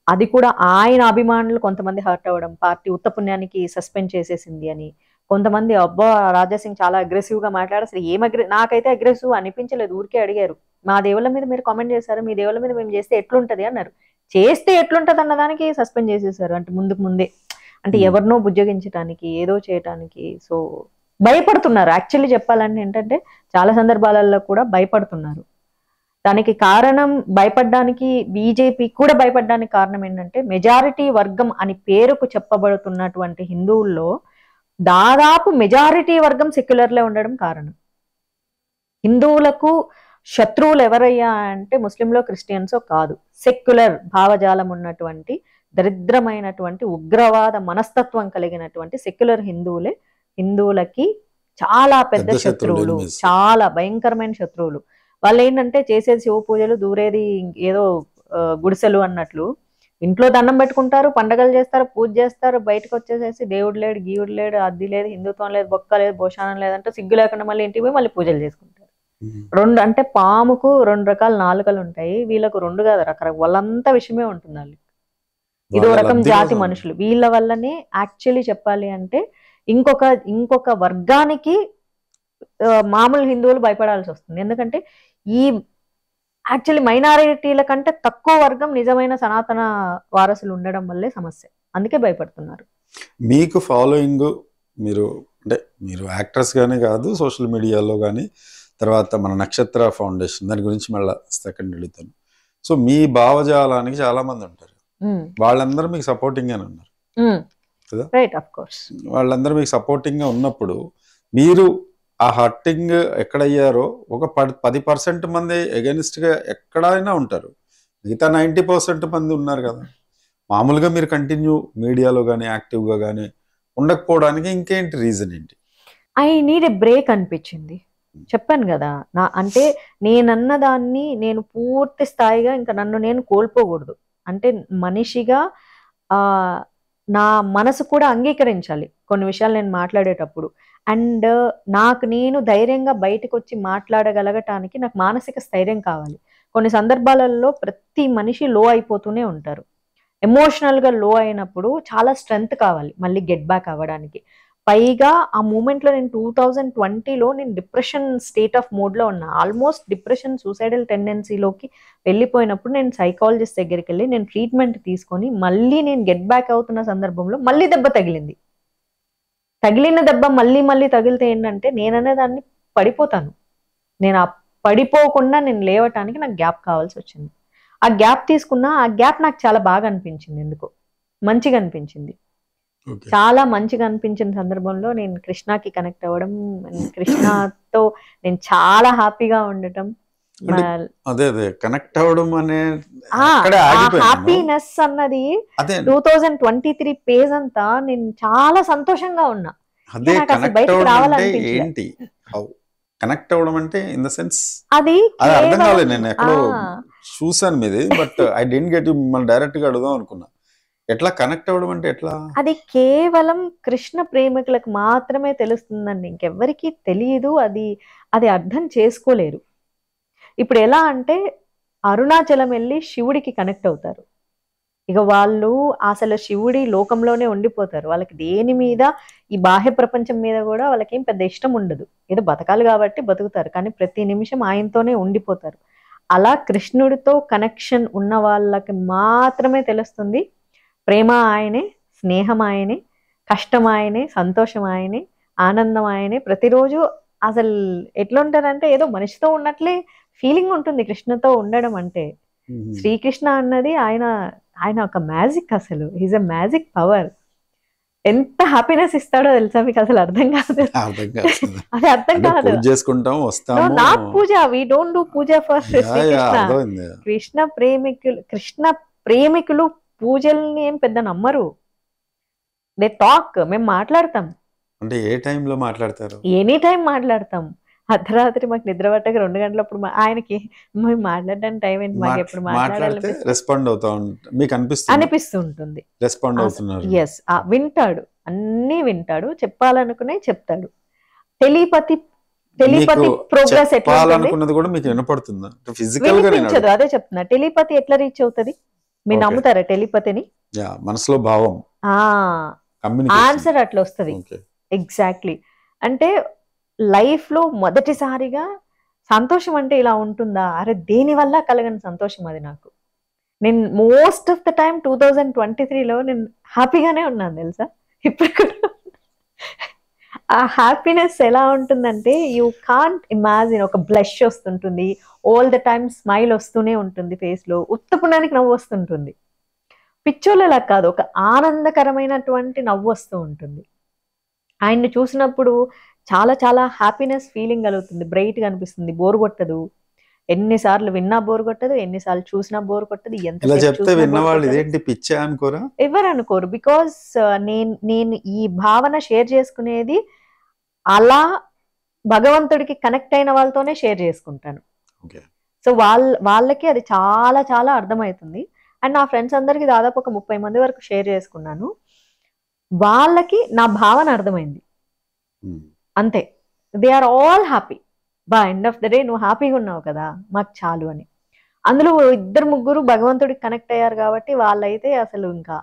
అది కూడా ఆయన అభిమానులు కొంతమంది హర్ట్ అవ్వడం, పార్టీ ఉత్తపుణ్యానికి సస్పెండ్ చేసేసింది అని. కొంతమంది అబ్బా రాజాసింగ్ చాలా అగ్రెసివ్ గా మాట్లాడారు, అసలు నాకైతే అగ్రెసివ్ అనిపించలేదు, ఊరికే అడిగారు, మా దేవుళ్ళ మీద మీరు కామెంట్ చేశారు, మీ దేవుళ్ళ మీద మేము చేస్తే ఎట్లుంటది అన్నారు. చేస్తే ఎట్లుంటది అన్నదానికి సస్పెండ్ చేసేసారు. అంటే ముందే అంటే ఎవరినో బుజ్జగించడానికి, ఏదో చేయటానికి. సో భయపడుతున్నారు. యాక్చువల్లీ చెప్పాలంటే ఏంటంటే చాలా సందర్భాలలో కూడా భయపడుతున్నారు. దానికి కారణం, భయపడడానికి బీజేపీ కూడా భయపడడానికి కారణం ఏంటంటే, మెజారిటీ వర్గం అని పేరుకు చెప్పబడుతున్నటువంటి హిందువుల్లో దాదాపు మెజారిటీ వర్గం సెక్యులర్లే ఉండడం కారణం. హిందువులకు శత్రువులు ఎవరయ్యా అంటే ముస్లింలో క్రిస్టియన్సో కాదు, సెక్యులర్ భావజాలం ఉన్నటువంటి దరిద్రమైనటువంటి ఉగ్రవాద మనస్తత్వం కలిగినటువంటి సెక్యులర్ హిందువులే హిందువులకి చాలా పెద్ద శత్రువులు, చాలా భయంకరమైన శత్రువులు. వాళ్ళు ఏంటంటే చేసేది శివ పూజలు, దూరేది ఏదో గుడిసెలు అన్నట్లు ఇంట్లో దండం పెట్టుకుంటారు, పండగలు చేస్తారు, పూజ చేస్తారు, బయటకు వచ్చేసేసి దేవుడు లేడు, గీవుడు లేడు, అది లేదు, హిందుత్వం లేదు, బొక్క లేదు, భోషానం లేదంటే సిగ్గు లేకుండా మళ్ళీ ఇంటికి పోయి మళ్ళీ పూజలు చేసుకుంటారు. రెండు అంటే పాముకు 2 రకాల నాలుకలు ఉంటాయి, వీళ్ళకు 2 కాదు, రకరకాల వాళ్ళంతా విషయమే ఉంటుంది వాళ్ళకి. ఇదో రకం జాతి మనుషులు. వీళ్ళ వల్లనే యాక్చువల్లీ చెప్పాలి అంటే ఇంకొక వర్గానికి మామూలు హిందువులు భయపడాల్సి వస్తుంది. ఎందుకంటే ఈ యాక్చువల్లీ మైనారిటీల కంటే తక్కువ వర్గం నిజమైన సనాతన వారసులు ఉండడం వల్లే సమస్య, అందుకే భయపడుతున్నారు. మీకు ఫాలోయింగ్ మీరు అంటే మీరు యాక్టర్స్ గానే కాదు, సోషల్ మీడియాలో కానీ, తర్వాత మన నక్షత్ర ఫౌండేషన్ దాని గురించి మళ్ళీ సెకండ్ అడుగుతాను. సో మీ భావజాలానికి చాలా మంది ఉంటారు, వాళ్ళందరూ మీకు సపోర్టింగ్ గానే ఉన్నారు కదా, రైట్? ఆఫ్ కోర్స్ వాళ్ళందరూ మీకు సపోర్టింగ్ గా ఉన్నప్పుడు మీరు ఆ హర్టింగ్ ఎక్కడయ్యారో ఒక 10% మంది అగైనిస్ట్ గా ఎక్కడైనా ఉంటారు, మిగతా 90% మంది ఉన్నారు కదా. మామూలుగా మీరు కంటిన్యూ మీడియాలో కానీ యాక్టివ్గా కానీ ఉండకపోవడానికి ఇంకేంటి రీజన్ ఏంటి? ఐ నీడ్ ఎ బ్రేక్ అనిపించింది. చెప్పాను కదా, అంటే నేనన్న దాన్ని నేను పూర్తి స్థాయిగా ఇంకా నన్ను నేను కోల్పోకూడదు. అంటే మనిషిగా నా మనసు కూడా అంగీకరించాలి కొన్ని విషయాలు నేను మాట్లాడేటప్పుడు. అండ్ నాకు నేను ధైర్యంగా బయటకు వచ్చి మాట్లాడగలగటానికి నాకు మానసిక స్థైర్యం కావాలి. కొన్ని సందర్భాలలో ప్రతి మనిషి లో అయిపోతూనే ఉంటారు. ఎమోషనల్గా లో అయినప్పుడు చాలా స్ట్రెంగ్త్ కావాలి మళ్ళీ గెట్ బ్యాక్ అవ్వడానికి. పైగా ఆ మూమెంట్లో నేను 2020లో నేను డిప్రెషన్ స్టేట్ ఆఫ్ మోడ్లో ఉన్నా, ఆల్మోస్ట్ డిప్రెషన్ సూసైడల్ టెండెన్సీలోకి వెళ్ళిపోయినప్పుడు నేను సైకాలజిస్ట్ దగ్గరికి వెళ్ళి నేను ట్రీట్మెంట్ తీసుకొని మళ్ళీ నేను గెట్ బ్యాక్ అవుతున్న సందర్భంలో మళ్ళీ దెబ్బ తగిలింది. తగిలిన దెబ్బ మళ్ళీ మళ్ళీ తగిలితే ఏంటంటే నేననే దాన్ని పడిపోతాను. నేను ఆ పడిపోకుండా నేను లేవటానికి నాకు గ్యాప్ కావాల్సి వచ్చింది. ఆ గ్యాప్ తీసుకున్నా, ఆ గ్యాప్ నాకు చాలా బాగా అనిపించింది, ఎందుకో మంచిగా అనిపించింది. చాలా మంచిగా అనిపించిన సందర్భంలో నేను కృష్ణకి కనెక్ట్ అవ్వడం, కృష్ణతో నేను చాలా హ్యాపీగా ఉండటం, అదే కనెక్ట్ అవ్వడం అనే హ్యాపీనెస్ అన్నది 2023 పేజ్ అంతా నేను చాలా సంతోషంగా ఉన్నా. అదే బయటకు రావాలనిపించింది. కనెక్ట్ అవ్వడం అంటే ఇన్ ద సెన్స్ అది అర్థం కాలేదు, నేను ఎక్కడో చూసాను మీది, but I didn't get you. మనం డైరెక్ట్ గా అడుగుదాం అనుకున్నా, ఎట్లా కనెక్ట్ అవ్వడం అంటే ఎట్లా? అది కేవలం కృష్ణ ప్రేమికులకు మాత్రమే తెలుస్తుందండి, ఇంకెవ్వరికీ తెలియదు. అది అర్థం చేసుకోలేరు. ఇప్పుడు ఎలా అంటే అరుణాచలం వెళ్ళి శివుడికి కనెక్ట్ అవుతారు, ఇక వాళ్ళు అసలు శివుడి లోకంలోనే ఉండిపోతారు. వాళ్ళకి దేని మీద, ఈ బాహ్య ప్రపంచం మీద కూడా వాళ్ళకి ఏం పెద్ద ఇష్టం ఉండదు. ఏదో బతకాలి కాబట్టి బతుకుతారు, కానీ ప్రతి నిమిషం ఆయనతోనే ఉండిపోతారు. అలా కృష్ణుడితో కనెక్షన్ ఉన్న వాళ్ళకి మాత్రమే తెలుస్తుంది ప్రేమ ఆయనే, స్నేహం ఆయనే, కష్టం ఆయనే, సంతోషం ఆయనే, ఆనందం ఆయనే. ప్రతిరోజు అసలు ఎట్లా ఉంటారంటే ఏదో మనిషితో ఉన్నట్లే ఫీలింగ్ ఉంటుంది కృష్ణతో ఉండడం అంటే. శ్రీకృష్ణ అన్నది ఆయన ఒక మ్యాజిక్, అసలు ఈజ్ అ మ్యాజిక్ పవర్. ఎంత హ్యాపీనెస్ ఇస్తాడో తెలుసా మీకు, అసలు అర్థం కాదు. అది అర్థం కాదు. Not puja, we don't do puja for Srikrishna. Krishna ప్రేమికులు పూజల్ని ఏం పెద్ద నమ్మరు. దే టాక్, మేము మాట్లాడతాం. అంటే ఏ టైంలో మాట్లాడతారు? ఎనీ టైం మాట్లాడతాం. అర్ధరాత్రి మాకు నిద్ర పట్టక 2 గంటలప్పుడు ఆయనకి మేము మాట్లాడడానికి టైం ఏంటి, మాకు ఎప్పుడు మాట్లాడాలి అనిపిస్తుంటుంది. ఎస్, వింటాడు, అన్నీ వింటాడు, చెప్పాలనుకునే చెప్తాడు. టెలిపతి ప్రోగ్రెస్ ఎట్లా వినిపించదు, అదే చెప్తున్నా. టెలిపతి ఎట్లా రీచ్ అవుతుంది? మీరు నమ్ముతారా టెలిపతిని? మనసులో భావం, ఆన్సర్ అట్లా వస్తుంది. ఎగ్జాక్ట్లీ. అంటే లైఫ్ లో మొదటిసారిగా సంతోషం అంటే ఇలా ఉంటుందా, అరే దేని వల్ల కలగని సంతోషం అది నాకు. నేను మోస్ట్ ఆఫ్ ద టైం 2023లో నేను హ్యాపీగానే ఉన్నాను తెలుసా. ఇప్పుడు కూడా ఆ హ్యాపీనెస్ ఎలా ఉంటుందంటే యూ కాంట్ ఇమాజిన్. ఒక బ్లష్ వస్తుంటుంది, ఆల్ ద టైమ్ స్మైల్ వస్తూనే ఉంటుంది ఫేస్ లో, ఉత్తపుణానికి నవ్వు వస్తుంటుంది. పిచ్చోళ్ళలా కాదు, ఒక ఆనందకరమైనటువంటి నవ్వు వస్తూ ఉంటుంది. ఆయన్ని చూసినప్పుడు చాలా చాలా హ్యాపీనెస్ ఫీలింగ్ కలుగుతుంది, బ్రైట్గా అనిపిస్తుంది, బోర్ కొట్టదు. ఎన్నిసార్లు విన్నా బోర్ కొట్టదు, ఎన్నిసార్లు చూసినా బోర్ కొట్టదు. ఎవరు అనుకోరు, బికాస్ నేను ఈ భావన షేర్ చేసుకునేది అలా భగవంతుడికి కనెక్ట్ అయిన వాళ్ళతోనే షేర్ చేసుకుంటాను. సో వాళ్ళకి అది చాలా చాలా అర్థమవుతుంది. అండ్ నా ఫ్రెండ్స్ అందరికి దాదాపు ఒక 30 మంది వరకు షేర్ చేసుకున్నాను. వాళ్ళకి నా భావన అర్థమైంది అంతే. They are all happy. End of the day నువ్వు హ్యాపీగా ఉన్నావు కదా, మాకు చాలు అని. అందులో 2-3 భగవంతుడికి కనెక్ట్ అయ్యారు కాబట్టి వాళ్ళైతే అసలు ఇంకా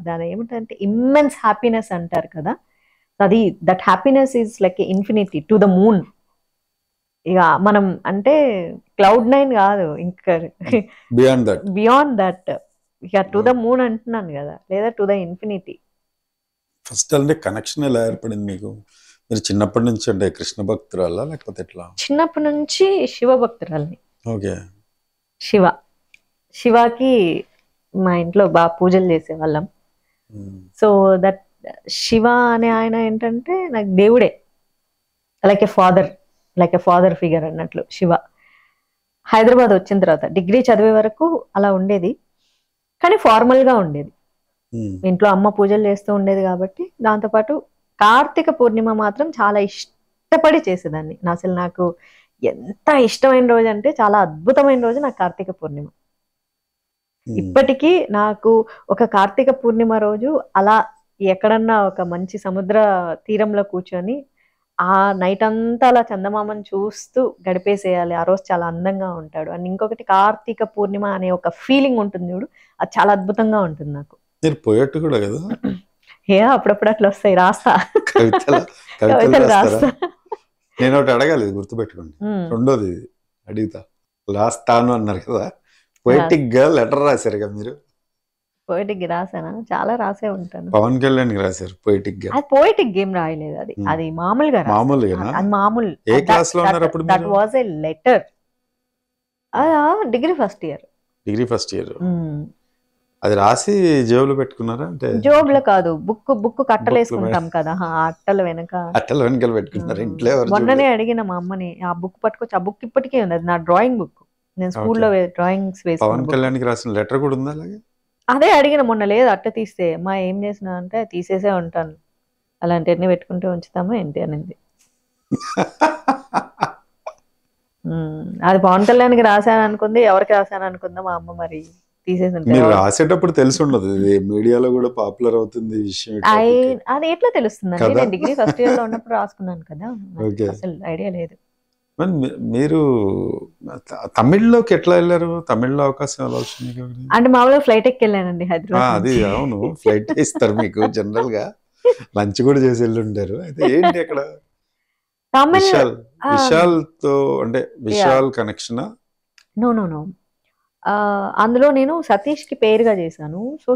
దాని ఏమిటంటే ఇమ్మెన్స్ హ్యాపీనెస్ అంటారు కదా, అది that happiness is like infinity to the moon. ఇక మనం అంటే Cloud9 కాదు, ఇంకా బియాండ్ దట్, ఇక టు ద మూన్ అంటున్నాను కదా, లేదా టు ద ఇన్ఫినిటీ. ఫస్ట్ అంటే కనెక్షన్ ఎలా ఏర్పడింది మీకు? మీరు చిన్నప్పటి నుంచి అంటే కృష్ణ భక్తురాలా లేకపోతే ఎట్లా? చిన్నప్పటి నుంచి శివ భక్తురాల్ని. ఓకే. శివకి మా ఇంట్లో బాగా పూజలు చేసేవాళ్ళం. సో దట్ శివ అనే ఆయన ఏంటంటే నాకు దేవుడే, లైక్ ఏ ఫాదర్ ఫిగర్ అన్నట్లు శివ. హైదరాబాద్ వచ్చిన తర్వాత డిగ్రీ చదివే వరకు అలా ఉండేది, కానీ ఫార్మల్గా ఉండేది. ఇంట్లో అమ్మ పూజలు చేస్తూ ఉండేది కాబట్టి, దాంతోపాటు కార్తీక పూర్ణిమ మాత్రం చాలా ఇష్టపడి చేసేదాన్ని. అసలు నాకు ఎంత ఇష్టమైన రోజు అంటే, చాలా అద్భుతమైన రోజు నాకు కార్తీక పూర్ణిమ. ఇప్పటికీ నాకు ఒక కార్తీక పూర్ణిమ రోజు అలా ఎక్కడన్నా ఒక మంచి సముద్ర తీరంలో కూర్చొని ఆ నైట్ అంతా అలా చందమామని చూస్తూ గడిపేసేయాలి. ఆ రోజు చాలా అందంగా ఉంటాడు. అండ్ ఇంకొకటి కార్తీక పూర్ణిమ అనే ఒక ఫీలింగ్ ఉంటుంది చూడు, అది చాలా అద్భుతంగా ఉంటుంది నాకు. పోయేట్టు కూడా కదా, అప్పుడప్పుడు అట్లా వస్తాయి, రాస్తా కవితలు రాస్తా. నేను ఒకటి అడగాలి, గుర్తుపెట్టుకోండి. రెండోది అడుగుతా, రాస్తాను అన్నారు కదా, పోయిటిక్ గా లెటర్ రాశారు కదా మీరు? పోయిటిక్ రాసానా? చాలా రాసే ఉంటాను. పవన్ కళ్యాణ్ రాశారు పోయిటిక్ గా. అది పోయిటిక్ గేమ్ రాయలేదు, అది మామూలుగా. ఏ క్లాస్ లో ఉన్నారు అప్పుడు? That was a letter. Degree first year. అది రాసి జేబులో పెట్టుకున్నారా? అంటే జోబులో కాదు, బుక్ కట్టలేసుకుంటాం కదా, అట్టల వెనకాల పెట్టుకున్నారు. ఇంట్లో మొన్ననే అడిగిన మా అమ్మని, ఆ బుక్ పట్టుకొచ్చి, ఆ బుక్ ఇప్పటికే ఉంది, అది నా డ్రాయింగ్ బుక్. నేను స్కూల్లో డ్రాయింగ్స్ వేసి. పవన్ కళ్యాణ్ కి రాసిన లెటర్ కూడా ఉందా? అదే అడిగిన మొన్న, లేదు అట్ట తీస్తే మా ఏం చేసినా అంటే, తీసేసే ఉంటాను, అలాంటివన్నీ పెట్టుకుంటే ఉంచుతామా ఏంటి అనింది. అది పవన్ కళ్యాణ్కి రాశాను అనుకుంది, ఎవరికి రాశాను అనుకుందా మా అమ్మ, మరి తీసేసి. రాసేటప్పుడు తెలిసి ఉండదు, మీడియాలో కూడా పాపులర్ అవుతుంది విషయం. అది ఎట్లా తెలుస్తుందండి? నేను డిగ్రీ ఫస్ట్ ఇయర్ లో ఉన్నప్పుడు రాసుకున్నాను కదా, అసలు ఐడియా లేదు. మీరు తమిళ్లోకి ఎట్లా వెళ్ళారు? తమిళ్లో అవకాశం ఎలా వచ్చింది? అంటే మామూలుగా ఫ్లైట్ ఎక్కి వెళ్ళానండి హైదరాబాద్. అది అవును, ఫ్లైట్ ఇస్తారు మీకు జనరల్ గా, లంచ్ కూడా చేసి వెళ్ళుంటారు. అయితే ఏంటి అక్కడ విశాల్ తో అంటే విశాల్ కనెక్షన్? నో, అందులో నేను సతీష్ కి పేరుగా చేశాను. సో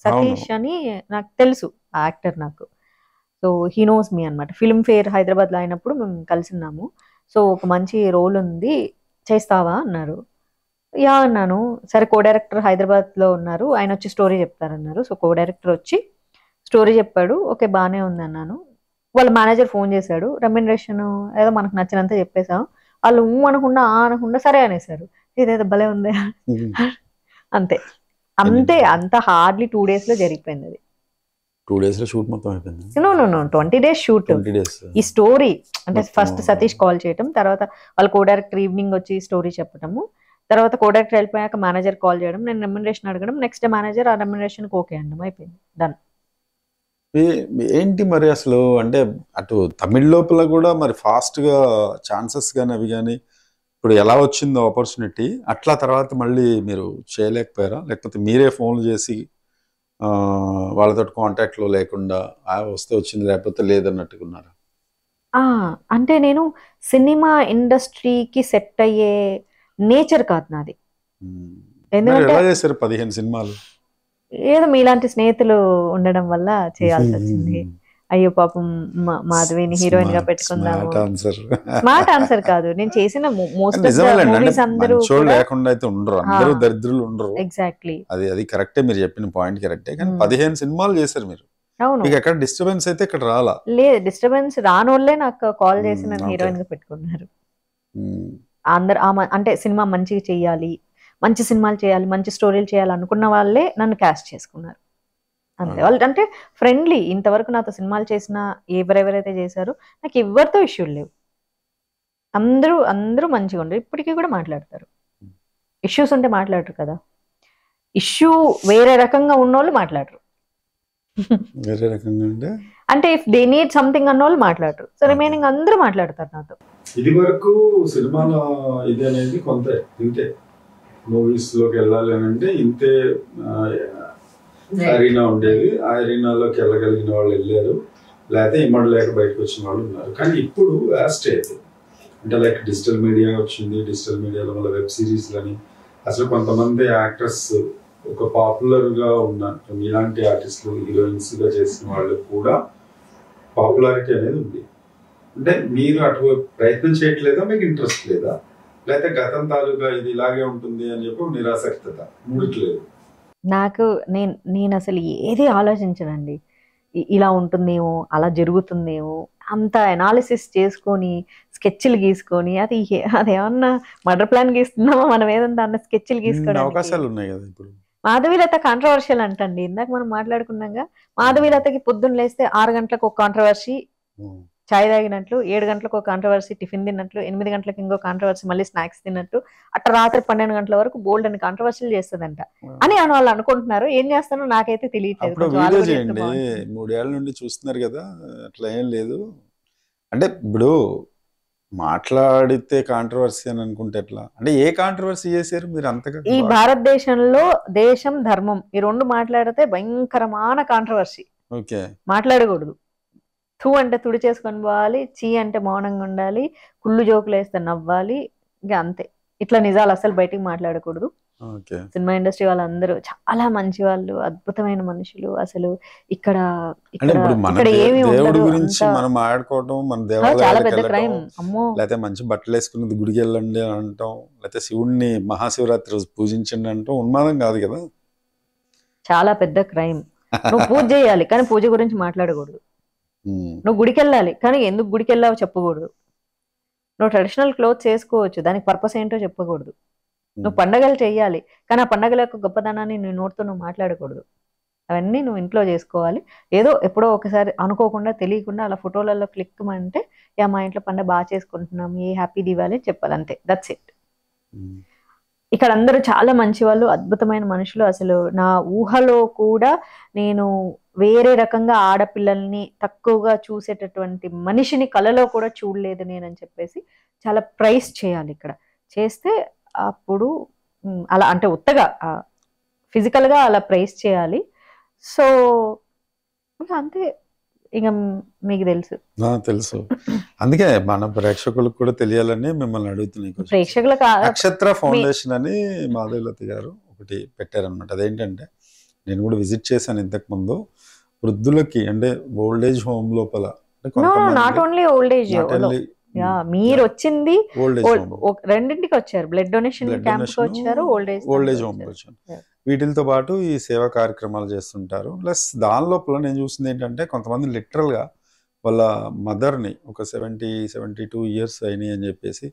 సతీష్ అని నాకు తెలుసు, ఆ యాక్టర్ నాకు. సో హీ నోస్ మీ అనమాట. ఫిల్మ్ ఫేర్ హైదరాబాద్లో అయినప్పుడు మేము కలిసిన్నాము. సో ఒక మంచి రోల్ ఉంది, చేస్తావా అన్నారు. యా అన్నాను. సరే, కో డైరెక్టర్ హైదరాబాద్లో ఉన్నారు, ఆయన వచ్చి స్టోరీ చెప్తారన్నారు. సో కో డైరెక్టర్ వచ్చి స్టోరీ చెప్పాడు. ఓకే, బాగానే ఉంది అన్నాను. వాళ్ళ మేనేజర్ ఫోన్ చేశాడు, రెమ్యునరేషన్ ఏదో మనకు నచ్చినంత చెప్పేశాం. వాళ్ళు అనకుండా సరే అనేసారు. ఇదేదో భలే ఉంది అంతే. అంత హార్డ్లీ 2 days లో జరిగిపోయింది అది. 2 days లో షూట్ మొత్తం అయిపోయింది? No 20 days shoot. ఈ స్టోరీ అంటే ఫస్ట్ సతీష్ కాల్ చేయటం, తర్వాత వాళ్ళ కో డైరెక్టర్ ఈవినింగ్ వచ్చి స్టోరీ చెప్పటము, తర్వాత కో డైరెక్టర్ వెళ్ళిపోయాక మేనేజర్ కాల్ చేయడం, నేను రెమ్యునరేషన్ అడగడం, నెక్స్ట్ డే మేనేజర్ ఆ రెమ్యునరేషన్ ఓకే అనడం, అయిపోయింది, డన్. ఏంటి మరి అసలు అంటే అటు తమిళ లోపల కూడా మరి ఫాస్ట్ గా ఛాన్సెస్ కానీ అవి కానీ ఇప్పుడు ఎలా వచ్చిందో ఆపర్చునిటీ, అట్లా తర్వాత మళ్ళీ మీరు చేయలేకపోయారా? లేకపోతే మీరే ఫోన్లు చేసి వాళ్ళతో కాంటాక్ట్లో లేకుండా వస్తే వచ్చింది లేకపోతే లేదన్నట్టుకున్నారా? అంటే నేను సినిమా ఇండస్ట్రీకి సెట్ అయ్యే నేచర్ కాదు నాది. ఎందుకంటే ఎలా చేశారు 15 సినిమాలు? ఏదో మీలాంటి స్నేహితులు ఉండడం వల్ల చేయాల్సి వచ్చింది. అయ్యో పాపం మాధవిని హీరోయిన్ గా పెట్టుకుందాము. స్మార్ట్ ఆన్సర్ కాదు, నేను చేసిన మోస్ట్ ఆఫ్ ద మూవీస్ అందరూ లేకుండా అయితే ఉండరు, అందరూ దరిద్రులు ఉండరు. ఎగ్జాక్ట్లీ, అది కరెక్టే, మీరు చెప్పిన పాయింట్ కరెక్టే. కానీ 15 సినిమాలు చేశారు మీరు. అవును, మీకు ఎక్కడ డిస్టర్బెన్స్ అయితే ఇక్కడ రాలా? లేదు, డిస్టర్బెన్స్ రానోళ్లే నాకు కాల్ చేసి నన్ను హీరోయిన్ గా పెట్టుకున్నారు. అందరు అంటే సినిమా మంచిగా చెయ్యాలి, మంచి సినిమాలు చేయాలి, మంచి స్టోరీలు చేయాలి అనుకున్న వాళ్ళే నన్ను క్యాస్ట్ చేసుకున్నారు అంతే. వాళ్ళు అంటే ఫ్రెండ్లీ. ఇంతవరకు నాతో సినిమాలు చేసిన ఎవరెవరైతే చేశారో నాకు ఎవరితో ఇష్యూలు లేవు. అందరూ మంచిగా ఉండరు, ఇప్పటికీ కూడా మాట్లాడతారు. ఇష్యూస్ ఉంటే మాట్లాడరు కదా. ఇష్యూ వేరే రకంగా ఉన్నోళ్ళు మాట్లాడరు. వేరే రకంగా అంటే అంటే ఇఫ్ దే నీడ్ సంథింగ్ అన్నోళ్ళు మాట్లాడరు. సో రిమైనింగ్ అందరూ మాట్లాడతారు నాతో. ఇది వరకు సినిమాల ఇది అనేది కొంత ఇంతే, మూవీస్ లోకి వెళ్ళాలి అని అంటే ఇంతే అరీనా ఉండేది, ఆ అరీనాలోకి వెళ్ళగలిగిన వాళ్ళు వెళ్ళారు, లేకపోతే ఇమ్మడి లేక బయటకు వచ్చిన వాళ్ళు ఉన్నారు. కానీ ఇప్పుడు వ్యాస్ట్ అయితే అంటే లైక్ డిజిటల్ మీడియా వచ్చింది, డిజిటల్ మీడియాలో మళ్ళీ వెబ్ సిరీస్లని, అసలు కొంతమంది యాక్టర్స్ ఒక పాపులర్గా ఉన్న ఇలాంటి ఆర్టిస్టులు హీరోయిన్స్గా చేసిన వాళ్ళు కూడా పాపులారిటీ అనేది ఉంది. అంటే మీరు అటు ప్రయత్నం చేయట్లేదా, మీకు ఇంట్రెస్ట్ లేదా, లేకపోతే గతం తాలూకా ఇది ఇలాగే ఉంటుంది అని చెప్పి నిరాసక్తత మూడట్లేదు? నాకు నేను అసలు ఏది ఆలోచించనండి. ఇలా ఉంటుందేమో, అలా జరుగుతుందేమో, అంత అనాలిసిస్ చేసుకొని స్కెచ్లు గీసుకొని అదేమన్నా మర్డర్ ప్లాన్ గీస్తున్నామా మనం, ఏదంతా అన్న స్కెచ్లు గీసుకోవడానికి అవకాశాలు ఉన్నాయి కదా ఇప్పుడు. మాధవీలత కాంట్రవర్షియల్ అంటండి. ఇందాక మనం మాట్లాడుకున్నాగా, మాధవీలతకి పొద్దున్న లేస్తే 6 గంటలకు ఒక కాంట్రవర్సీ చాయ్ తాగినట్లు, 7 గంటలకు ఒక కాంట్రవర్సీ టిఫిన్ తిన్నట్లు, 8 గంటలకు ఇంకో కాంట్రవర్సీ మళ్ళీ స్నాక్స్ తిన్నట్టు, అట్లా రాత్రి 12 గంటల వరకు బోల్డ్ అని కాంట్రవర్సీలు చేస్తుందంట అని వాళ్ళు అనుకుంటున్నారు. ఏం చేస్తానో నాకైతే తెలియట్లేదు. 3 ఏళ్ల నుండి చూస్తున్నారు కదా, అట్లా ఏం లేదు. అంటే ఇప్పుడు మాట్లాడితే కాంట్రవర్సీ అని అనుకుంటే ఎట్లా, అంటే ఏ కాంట్రవర్సీ చేశారు మీరు అంతగా? ఈ భారతదేశంలో దేశం ధర్మం ఈ రెండు మాట్లాడితే భయంకరమైన కాంట్రవర్సీ. ఓకే, మాట్లాడకూడదు. థూ అంటే తుడి చేసుకొని పోవాలి, చీ అంటే మౌనంగా ఉండాలి, కుళ్ళు జోకులు వేస్తే నవ్వాలి, ఇంకా అంతే. ఇట్లా నిజాలు అసలు బయటికి మాట్లాడకూడదు. సినిమా ఇండస్ట్రీ వాళ్ళందరూ చాలా మంచి వాళ్ళు, అద్భుతమైన మనుషులు. అసలు ఇక్కడ ఏమి చాలా పెద్ద క్రైమ్. అమ్మో, లేకపోతే మంచి బట్టలు వేసుకుని గుడికి వెళ్ళండి అంటాం, లేకపోతే శివుడిని మహాశివరాత్రి రోజు పూజించండి అంటాం, ఉన్మాదం కాదు కదా? చాలా పెద్ద క్రైమ్. నువ్వు పూజ చేయాలి కానీ పూజ గురించి మాట్లాడకూడదు. నువ్వు గుడికి వెళ్ళాలి కానీ ఎందుకు గుడికి వెళ్ళావో చెప్పకూడదు. నువ్వు ట్రెడిషనల్ క్లోత్స్ వేసుకోవచ్చు, దానికి పర్పస్ ఏంటో చెప్పకూడదు. నువ్వు పండగలు చెయ్యాలి కానీ ఆ పండగల యొక్క గొప్పతనాన్ని నీ నోటితో నువ్వు మాట్లాడకూడదు. అవన్నీ నువ్వు ఇంట్లో చేసుకోవాలి. ఏదో ఎప్పుడో ఒకసారి అనుకోకుండా తెలియకుండా అలా ఫోటోలలో క్లిక్ అంటే మా ఇంట్లో పండగ బాగా చేసుకుంటున్నాం, ఏ హ్యాపీ దివాలి అని చెప్పాలి, అంతే. That's it. ఇక్కడ అందరూ చాలా మంచి వాళ్ళు, అద్భుతమైన మనుషులు. అసలు నా ఊహలో కూడా నేను వేరే రకంగా ఆడపిల్లల్ని తక్కువగా చూసేటటువంటి మనిషిని కలలో కూడా చూడలేదు నేనని చెప్పేసి చాలా ప్రైస్ చేయాలి. ఇక్కడ చేస్తే అప్పుడు అలా అంటే ఉత్తగా ఫిజికల్గా అలా ప్రైస్ చేయాలి. సో అంతే, ఇక మీకు తెలుసు. అందుకే మన ప్రేక్షకులకు కూడా తెలియాలని మిమ్మల్ని అడుగుతున్నాయి. ప్రేక్షకులకు నక్షత్ర ఫౌండేషన్ అని మాధవీలత గారు ఒకటి పెట్టారనమాట. అదేంటంటే నేను కూడా విజిట్ చేశాను ఇంతకు ముందు. వృద్ధులకి అంటే ఓల్డ్ ఏజ్ హోమ్ లోపల, నాట్ ఓన్లీ ఓల్డ్ ఏజ్, మీరు వచ్చింది రెండింటికి వచ్చారు, బ్లడ్ డొనేషన్ క్యాంప్ కి వచ్చారు, ఓల్డ్ ఏజ్ హోమ్ కి వచ్చారు. వీటితో పాటు ఈ సేవా కార్యక్రమాలు చేస్తుంటారు. ప్లస్ దాని లోపల నేను చూసింది ఏంటంటే కొంతమంది లిటరల్ గా వాళ్ళ మదర్ని ఒక 72 ఇయర్స్ అయినాయి అని చెప్పేసి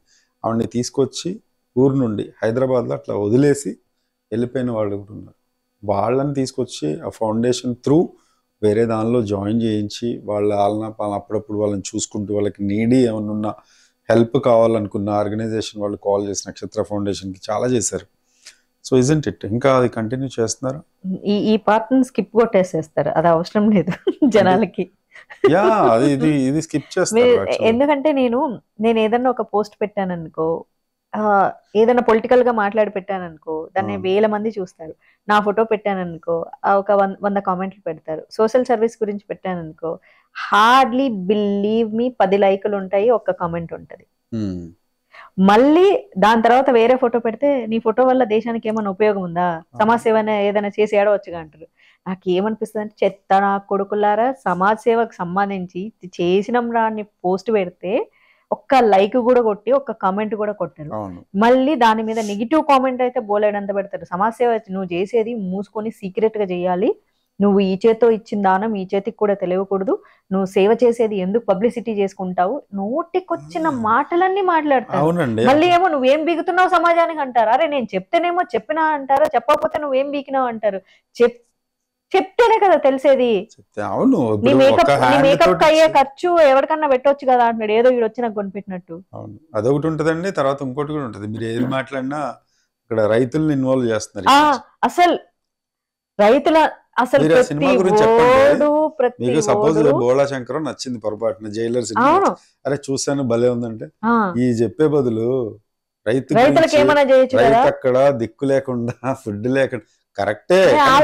ఆవిడని తీసుకొచ్చి ఊరు నుండి హైదరాబాద్లో అట్లా వదిలేసి వెళ్ళిపోయిన వాళ్ళు కూడా ఉన్నారు. వాళ్ళని తీసుకొచ్చి ఆ ఫౌండేషన్ త్రూ వేరే దానిలో జాయిన్ చేయించి వాళ్ళని అప్పుడప్పుడు వాళ్ళని చూసుకుంటూ వాళ్ళకి నీడీ ఏమన్నా హెల్ప్ కావాలనుకున్న ఆర్గనైజేషన్ వాళ్ళు కాల్ చేసి నక్షత్ర ఫౌండేషన్కి చాలా చేశారు. సో ఇజంట్ ఇట్, ఇంకా అది కంటిన్యూ చేస్తున్నారు. ఈ పార్ట్ స్కిప్ కొట్టేసేస్తారు, అది అవసరం లేదు జనాలకి. ఇది స్కిప్ చేస్తారు. ఎందుకంటే నేను ఏదన్నా ఒక పోస్ట్ పెట్టాను అనుకో, ఏదైనా పొలిటికల్ గా మాట్లాడి పెట్టాను అనుకో, దాన్ని 1000 మంది చూస్తారు. నా ఫోటో పెట్టాను అనుకో, ఒక 100 కామెంట్లు పెడతారు. సోషల్ సర్వీస్ గురించి పెట్టాను అనుకో, హార్డ్లీ బిలీవ్ మీ 10 లైకులు ఉంటాయి, ఒక్క కామెంట్ ఉంటది. మళ్ళీ దాని తర్వాత వేరే ఫోటో పెడితే నీ ఫోటో వల్ల దేశానికి ఏమైనా ఉపయోగం ఉందా, సమాజ సేవ ఏదైనా చేసి ఏడవచ్చుగా అంటారు. నాకు ఏమనిపిస్తుంది అంటే, చెత్త నా కొడుకులారా, సమాజ సేవకు సంబంధించి చేసినాం రా అని పోస్ట్ పెడితే ఒక్క లైక్ కూడా కొట్టి ఒక్క కామెంట్ కూడా కొట్టారు. మళ్ళీ దాని మీద నెగిటివ్ కామెంట్ అయితే బోలేడంత పెడతారు. సమాజ సేవ నువ్వు చేసేది మూసుకొని సీక్రెట్ గా చేయాలి, నువ్వు ఈ చేతితో ఇచ్చిన దానం ఈ చేతికి కూడా తెలియకూడదు, నువ్వు సేవ చేసేది ఎందుకు పబ్లిసిటీ చేసుకుంటావు, నోటికొచ్చిన మాటలన్నీ మాట్లాడతావు. మళ్ళీ ఏమో నువ్వేం బీగుతున్నావు సమాజానికి అంటారు. అరే నేను చెప్తేనేమో చెప్పినా అంటారా, చెప్పకపోతే నువ్వేం బీకినావు అంటారు. చెప్తేనే కదా తెలిసేది. నీ మేకప్ అయ్యే ఖర్చు ఎవరికన్నా పెట్టవచ్చు కదా అంటున్నాడు, ఏదో వీడు వచ్చి నాకు కొనిపెట్టినట్టు. అదొకటి ఉంటదండి. తర్వాత ఇంకోటి కూడా ఉంటది, మీరు ఏది మాట్లాడినా ఇక్కడ రైతుల్ని ఇన్వాల్వ్ చేస్తున్నారు. అసలు రైతుల అసలు మీరు ఆ సినిమా గురించి చెప్పండి. ప్రతి మీకు సపోజ్ బోళా శంకర్ నచ్చింది పొరపాటున జైలర్ సినిమా, అరే చూసాను భలే ఉందంటే ఈ చెప్పే బదులు రైతులకు ఏమైనా చేయొచ్చు కదా, రైతు అక్కడ దిక్కు లేకుండా ఫుడ్ లేకుండా కరెక్టే,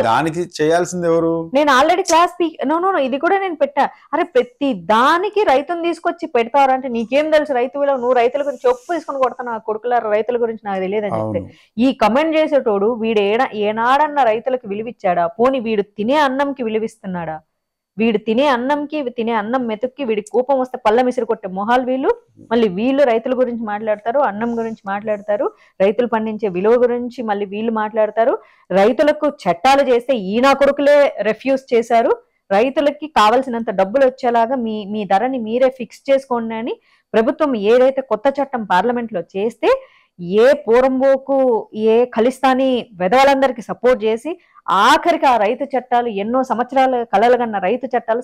దానికి చేయాల్సింది ఎవరు? నేను ఆల్రెడీ క్లాస్ నో ఇది కూడా నేను పెట్టా. అరే ప్రతి దానికి రైతుని తీసుకొచ్చి పెడతారంటే నీకేం తెలుసు రైతు విలువ, నువ్వు రైతుల గురించి చెప్పు తీసుకొని కొడతా కొడుకుల రైతుల గురించి నాకు తెలియదని చెప్తే ఈ కమెంట్ చేసేటోడు వీడు ఏనాడన్న రైతులకు విలువిచ్చాడా? పోని వీడు తినే అన్నంకి విలువిస్తున్నాడా? వీడు తినే అన్నం మెతుక్కి వీడి కోపం వస్తే పళ్ళ మిసిరి కొట్టే మొహాలు వీళ్ళు. మళ్ళీ వీళ్ళు రైతుల గురించి మాట్లాడతారు, అన్నం గురించి మాట్లాడతారు, రైతులు పండించే విలువ గురించి మళ్ళీ వీళ్ళు మాట్లాడతారు. రైతులకు చట్టాలు చేస్తే ఈనా కొడుకులే రెఫ్యూజ్ చేశారు. రైతులకి కావలసినంత డబ్బులు వచ్చేలాగా మీ ధరని మీరే ఫిక్స్ చేసుకోండి అని ప్రభుత్వం ఏదైతే కొత్త చట్టం పార్లమెంట్ లో చేస్తే ఏ పోరంబోకు ఏ ఖలిస్తానీ వెధవలందరికీ సపోర్ట్ చేసి ఆఖరికి ఆ రైతు చట్టాలు ఎన్నో సంవత్సరాలు కలలుగన్న రైతు చట్టాలు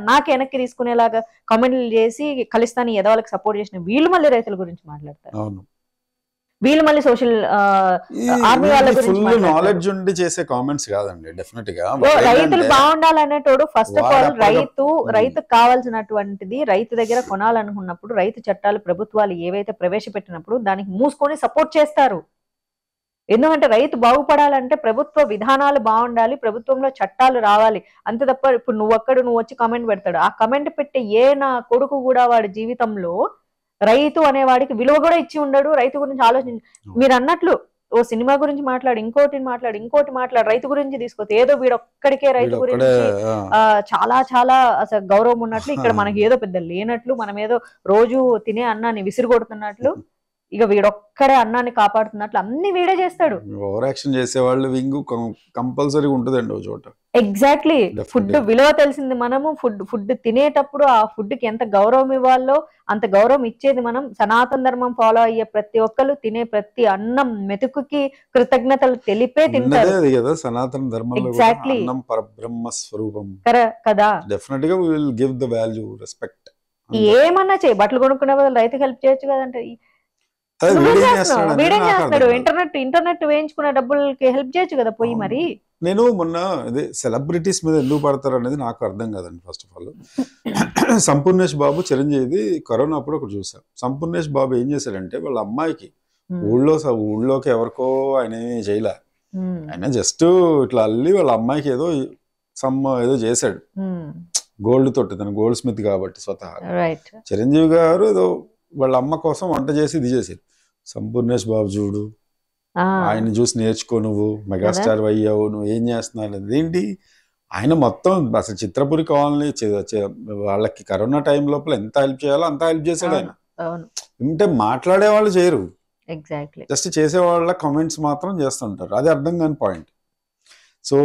నాకే వెనక్కి తీసుకునేలాగా కామెంట్లు చేసి ఖలిస్తానీ ఎదవాళ్ళకి సపోర్ట్ చేసిన వీళ్ళు మళ్ళీ రైతుల గురించి మాట్లాడతారు. వీళ్ళు మళ్ళీ సోషల్ ఆర్మీ వాళ్ళ గురించి నాలెడ్జ్ ఉండి చేసే కామెంట్స్ కాదండి. డెఫినెట్ గా రైతులు బాగుండాలనేటోడు ఫస్ట్ ఆఫ్ ఆల్ రైతుకు కావాల్సినటువంటిది రైతు దగ్గర కొనాలనుకున్నప్పుడు రైతు చట్టాలు ప్రభుత్వాలు ఏవైతే ప్రవేశపెట్టినప్పుడు దానికి మూసుకొని సపోర్ట్ చేస్తారు. ఎందుకంటే రైతు బాగుపడాలంటే ప్రభుత్వ విధానాలు బాగుండాలి, ప్రభుత్వంలో చట్టాలు రావాలి, అంతే తప్ప ఇప్పుడు నువ్వు వచ్చి కామెంట్ పెడతాడు, ఆ కామెంట్ పెట్టే నా కొడుకు కూడా వాడి జీవితంలో రైతు అనేవాడికి విలువ కూడా ఇచ్చి ఉండడు. రైతు గురించి ఆలోచించి మీరు అన్నట్లు ఓ సినిమా గురించి మాట్లాడు, ఇంకోటి మాట్లాడు, రైతు గురించి తీసుకోవచ్చు. ఏదో వీడొక్కడికే రైతు గురించి చాలా చాలా అసలు గౌరవం ఉన్నట్లు, ఇక్కడ మనకి ఏదో పెద్ద లేనట్లు, మనం ఏదో రోజు తినే అన్నాన్ని విసిరిగొడుతున్నట్లు, ఇక వీడొక్కడే అన్నాన్ని కాపాడుతున్నట్లు అన్ని వీడే చేస్తాడు. ఓవర్ యాక్షన్ చేసేవాళ్ళు వింగు కంపల్సరీ ఉంటుందండి ఓ చోట. ఎగ్జాక్ట్లీ. ఫుడ్ విలువ తెలిసింది మనము. ఫుడ్ తినేటప్పుడు ఆ ఫుడ్ కి ఎంత గౌరవం ఇవ్వాలో అంత గౌరవం ఇచ్చేది మనం. సనాతన ధర్మం ఫాలో అయ్యే ప్రతి ఒక్కరు తినే ప్రతి అన్నం మెతుకుకి కృతజ్ఞతలు తెలిపే తింటారు కదా. సనాతన ధర్మంలో ఎగ్జాక్ట్లీ అన్నం పరబ్రహ్మ స్వరూపం కదా. డెఫినెట్ గా we will give the value, respect. ఏమన్నా చేయి, బట్టలు కొనుక్కునే బదులు రైతుకి హెల్ప్ చేయొచ్చు కదంటే. వీడేం చేస్తున్నాడు? ఇంటర్నెట్ వేయించుకునే డబ్బులకి హెల్ప్ చేయొచ్చు కదా పోయి. మరి నేను మొన్న అదే సెలబ్రిటీస్ మీద ఎందుకు పడతారు అనేది నాకు అర్థం కాదండి. First of all Sampoornesh Babu Chiranjeevi corona అప్పుడు ఒకటి చూసాం. సంపూర్ణేష్ బాబు ఏం చేశాడంటే వాళ్ళ అమ్మాయికి ఊళ్ళోకి ఎవరికో ఆయన ఏమీ చేయలే, ఆయన జస్ట్ ఇట్లా అల్లి వాళ్ళ అమ్మాయికి ఏదో ఏదో చేశాడు గోల్డ్ తోటి, తన గోల్డ్ స్మిత్ కాబట్టి స్వతహా. చిరంజీవి గారు ఏదో వాళ్ళ అమ్మ కోసం వంట చేసి ఇది చేశారు. సంపూర్ణేష్ బాబు చూడు, ఆయన చూసి నేర్చుకో, నువ్వు మెగాస్టార్ అయ్యావు, నువ్వు ఏం చేస్తున్నావు ఏంటి. ఆయన మొత్తం అసలు చిత్రపురి కాలనీ వాళ్ళకి కరోనా టైం లోపల ఎంత హెల్ప్ చేయాలో అంత హెల్ప్ చేశాడు ఆయన. అంటే మాట్లాడే వాళ్ళు చేయరు, జస్ట్ చేసే వాళ్ళ కామెంట్స్ మాత్రం చేస్తుంటారు. అది అర్థం కాని పాయింట్. సో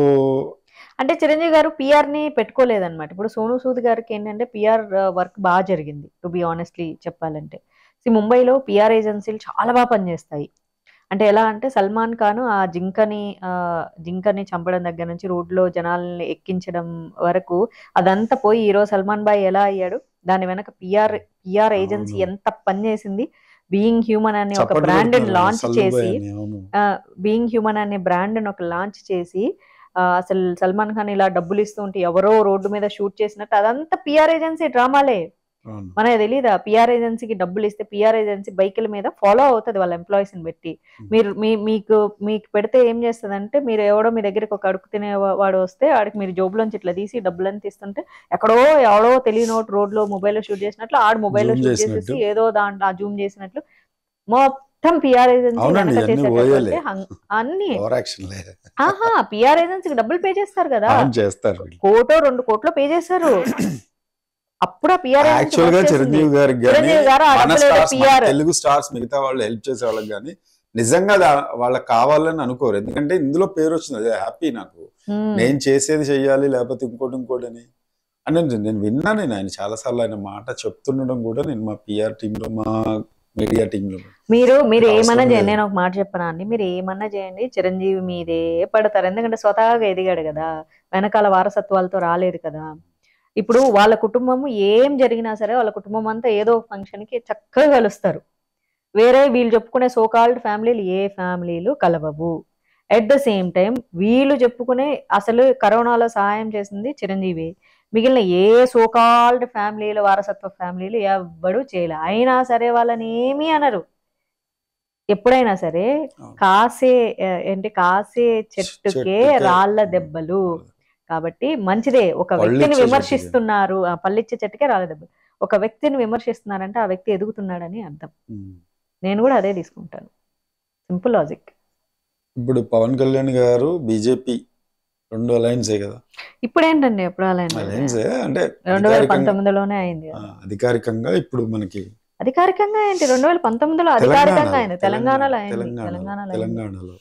అంటే చిరంజీవి గారు పిఆర్ ని పెట్టుకోలేదన్నమాట. ఇప్పుడు సోను సూద్ గారికి ఏంటంటే పిఆర్ వర్క్ బాగా జరిగింది టు బి ఆనెస్ట్లీ చెప్పాలంటే. ముంబైలో పిఆర్ ఏజెన్సీలు చాలా బాగా పనిచేస్తాయి. అంటే ఎలా అంటే సల్మాన్ ఖాన్ ఆ జింకని చంపడం దగ్గర నుంచి రోడ్లో జనాల్ని ఎక్కించడం వరకు అదంతా పోయి ఈరోజు సల్మాన్ బాయ్ ఎలా అయ్యాడు, దాని వెనక పిఆర్ ఏజెన్సీ ఎంత పనిచేసింది. బీయింగ్ హ్యూమన్ అనే ఒక బ్రాండ్ లాంచ్ చేసి లాంచ్ చేసి అసలు సల్మాన్ ఖాన్ ఇలా డబ్బులు ఇస్తూ ఉంటే ఎవరో రోడ్డు మీద షూట్ చేసినట్టు అదంతా పిఆర్ ఏజెన్సీ డ్రామాలే. మనకి తెలీదా? పిఆర్ ఏజెన్సీకి డబ్బులు ఇస్తే పిఆర్ ఏజెన్సీ బైకుల మీద ఫాలో అవుతుంది వాళ్ళ ఎంప్లాయీస్ ని పెట్టి. మీకు పెడితే ఏం చేస్తుంది అంటే, మీరు ఎవడో మీ దగ్గరికి ఒక అడుగు తినే వాడు వస్తే ఆడికి మీరు జోబులోంచి ఇట్లా తీసి డబ్బులని తీస్తుంటే ఎవడో తెలియని రోడ్ లో మొబైల్లో షూట్ చేసినట్లు ఆడు మొబైల్లో షూట్ చేసేసి ఏదో దాంట్లో జూమ్ చేసినట్లు మొత్తం పిఆర్ ఏజెన్సీ చేసేటటువంటి అన్ని పిఆర్ ఏజెన్సీకి డబ్బులు పే చేస్తారు కదా, 1 కోటో 2 కోట్లు పే చేశారు. అప్పుడు చిరంజీవి గారు తెలుగు స్టార్స్ మిగతా వాళ్ళు హెల్ప్ చేసే వాళ్ళకి కానీ నిజంగా వాళ్ళకి కావాలని అనుకోరు. ఎందుకంటే ఇందులో పేరు వచ్చింది, అదే హ్యాపీ నాకు, నేను చేసేది చెయ్యాలి లేకపోతే ఇంకోటి అని నేను విన్నాను. ఆయన చాలా సార్లు ఆయన మాట చెప్తుండడం కూడా నేను మా పిఆర్ టీమ్ లో మా మీడియా టీమ్ లో. మీరు ఏమన్నా చేయండి, నేను ఒక మాట చెప్పనా అండి, మీరు ఏమన్నా చేయండి చిరంజీవి మీదే పడతారు. ఎందుకంటే స్వతహాగా ఎదిగాడు కదా, వెనకాల వారసత్వాలతో రాలేదు కదా. ఇప్పుడు వాళ్ళ కుటుంబం ఏం జరిగినా సరే వాళ్ళ కుటుంబం అంతా ఏదో ఫంక్షన్ కి చక్కగా కలుస్తారు. వేరే వీళ్ళు చెప్పుకునే సోకాల్డ్ ఫ్యామిలీలు ఏ ఫ్యామిలీలు కలవవు. ఎట్ ద సేమ్ టైం వీళ్ళు చెప్పుకునే అసలు కరోనాలో సహాయం చేసింది చిరంజీవి, మిగిలిన ఏ సోకాల్డ్ ఫ్యామిలీలు వారసత్వ ఫ్యామిలీలు ఎవ్వడు చేయలే. అయినా సరే వాళ్ళని ఏమీ అనరు. ఎప్పుడైనా సరే కాసే కాసే చెట్టుకే రాళ్ళ దెబ్బలు. కాబట్టి మంచిదే, ఒక వ్యక్తిని విమర్శిస్తున్నారు, పళ్ళిచ్చే చెట్టుకే రాళ్ళ దెబ్బలు. ఒక వ్యక్తిని విమర్శిస్తున్నారంటే ఆ వ్యక్తి ఎదుగుతున్నాడని అర్థం. నేను కూడా అదే తీసుకుంటాను, సింపుల్ లాజిక్. ఇప్పుడు పవన్ కళ్యాణ్ గారు బీజేపీ రెండు అలయన్సే కదా. ఇప్పుడు ఏంటండి, ఎప్పుడు అలయన్సే అంటే 2019లోనే అయింది అధికారికంగా. ఇప్పుడు మనకి అధికారికంగా ఏంటి 2019లో అధికారికంగా అయింది, తెలంగాణలో అయింది. తెలంగాణలో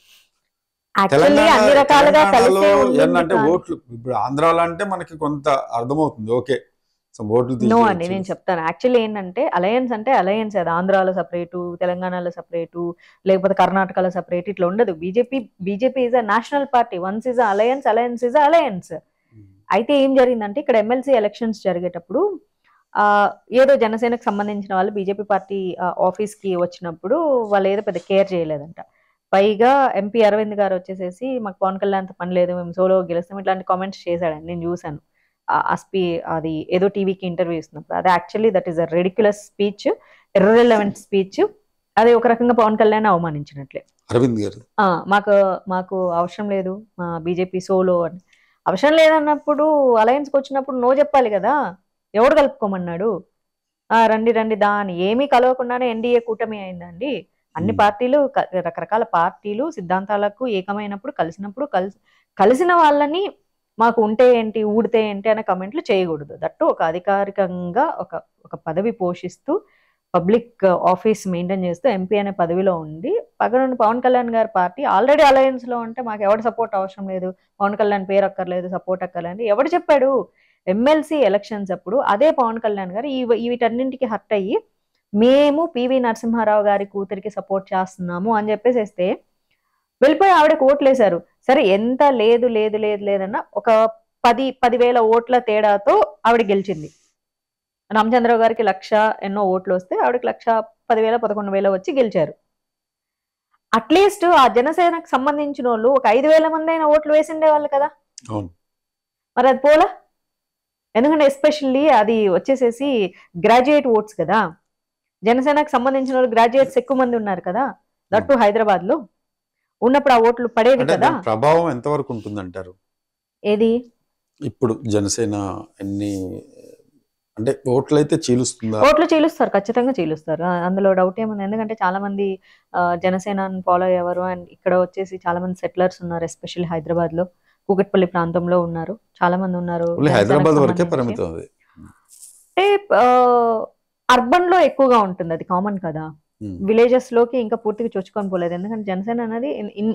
యాక్చువల్లీ అన్ని రకాలుగా కలిసే ఏంటంటే ఓట్లు ఇప్పుడు ఆంధ్రాలో అంటే మనకి కొంత అర్థమవుతుంది, ఓకే ఓట్లు. నో అండి, నేను చెప్తాను. యాక్చువల్లీ ఏంటంటే అలయన్స్ అంటే అలయన్స్, అది ఆంధ్రాలో సపరేటు, తెలంగాణలో సపరేటు, లేకపోతే కర్ణాటకలో సపరేట్, ఇట్లా ఉండదు. BJP is a national party. Once is alliance, alliance is alliance. అయితే ఏం జరిగిందంటే ఇక్కడ ఎమ్మెల్సీ ఎలక్షన్స్ జరిగేటప్పుడు ఏదో జనసేనకు సంబంధించిన వాళ్ళు బీజేపీ పార్టీ ఆఫీస్కి వచ్చినప్పుడు వాళ్ళు ఏదో పెద్ద కేర్ చేయలేదంట. పైగా ఎంపీ అరవింద్ గారు వచ్చేసేసి మాకు పవన్ కళ్యాణ్తో పని లేదు, మేము సోలో గెలుస్తాం, ఇట్లాంటి కామెంట్స్ చేశాడండి, నేను చూశాను. అది ఏదో టీవీకి ఇంటర్వ్యూ ఇస్తున్నప్పుడు. అది actually that is a ridiculous speech, irrelevant speech. అది ఒక రకంగా పవన్ కళ్యాణ్ అవమానించినట్లే. అరవింద్ గారు మాకు అవసరం లేదు మా బీజేపీ సోలో అని. అవసరం లేదన్నప్పుడు అలయన్స్కి వచ్చినప్పుడు నో చెప్పాలి కదా, ఎవడు కలుపుకోమన్నాడు? రండి రండి దాని ఏమీ కలవకుండానే ఎన్డీఏ కూటమి అయిందండి. అన్ని పార్టీలు, రకరకాల పార్టీలు సిద్ధాంతాలకు ఏకమైనప్పుడు, కలిసిన వాళ్ళని మాకు ఉంటే ఏంటి ఊడితే ఏంటి అనే కమెంట్లు చేయకూడదు. దట్టు ఒక అధికారికంగా ఒక పదవి పోషిస్తూ పబ్లిక్ ఆఫీస్ మెయింటైన్ చేస్తూ ఎంపీ అనే పదవిలో ఉండి పక్కనుండి పవన్ కళ్యాణ్ గారి పార్టీ ఆల్రెడీ అలయన్స్ లో ఉంటే మాకు ఎవరి సపోర్ట్ అవసరం లేదు, పవన్ కళ్యాణ్ పేరు అక్కర్లేదు, సపోర్ట్ అక్కర్లేదు ఎవడు చెప్పాడు? ఎమ్మెల్సీ ఎలక్షన్స్ అప్పుడు అదే పవన్ కళ్యాణ్ గారు వీటన్నింటికి హర్ట్ అయ్యి మేము పివి నరసింహారావు గారి కూతురికి సపోర్ట్ చేస్తున్నాము అని చెప్పేసేస్తే వెళ్ళిపోయి ఆవిడకి ఓట్లేశారు. సరే ఎంత లేదు లేదు లేదు లేదన్నా ఒక 10,000 ఓట్ల తేడాతో ఆవిడ గెలిచింది. రామచంద్రరావు గారికి 1,00,000 ఎన్నో ఓట్లు వస్తే ఆవిడకి 1,10,000 11,000 వచ్చి గెలిచారు. అట్లీస్ట్ ఆ జనసేనకు సంబంధించిన వాళ్ళు ఒక 5,000 మంది అయినా ఓట్లు వేసిండే వాళ్ళు కదా. మరి అది పోలా, ఎందుకంటే ఎస్పెషల్లీ అది వచ్చేసేసి గ్రాడ్యుయేట్ ఓట్స్ కదా. జనసేనకు సంబంధించిన వాళ్ళు గ్రాడ్యుయేట్స్ ఎక్కువ మంది ఉన్నారు కదా, దట్టు హైదరాబాద్ లో ఉన్నప్పుడు ఆ ఓట్లు పడేవి కదా. ప్రభావం ఎంతవరకు ఉంటుందంటారు? ఏది ఇప్పుడు జనసేన ఎన్ని అంటే ఓట్లు అయితే చీలుస్తుందా? ఓట్లు చీలుస్తారు, ఖచ్చితంగా చీలుస్తారు, అందులో డౌట్ ఏముంది. ఎందుకంటే చాలా మంది జనసేనని ఫాలో అయ్యేవారు. అండ్ ఇక్కడ వచ్చేసి చాలా మంది సెటిలర్స్ ఉన్నారు, ఎస్పెషల్లీ హైదరాబాద్ లో కూకట్పల్లి ప్రాంతంలో ఉన్నారు, చాలా మంది ఉన్నారు. హైదరాబాద్ వరకే పరిమితం. అంటే అర్బన్ లో ఎక్కువగా ఉంటుంది, అది కామన్ కదా. విలేజెస్ లోకి ఇంకా పూర్తిగా చొచ్చుకొని పోలేదు. ఎందుకంటే జనసేన అనేది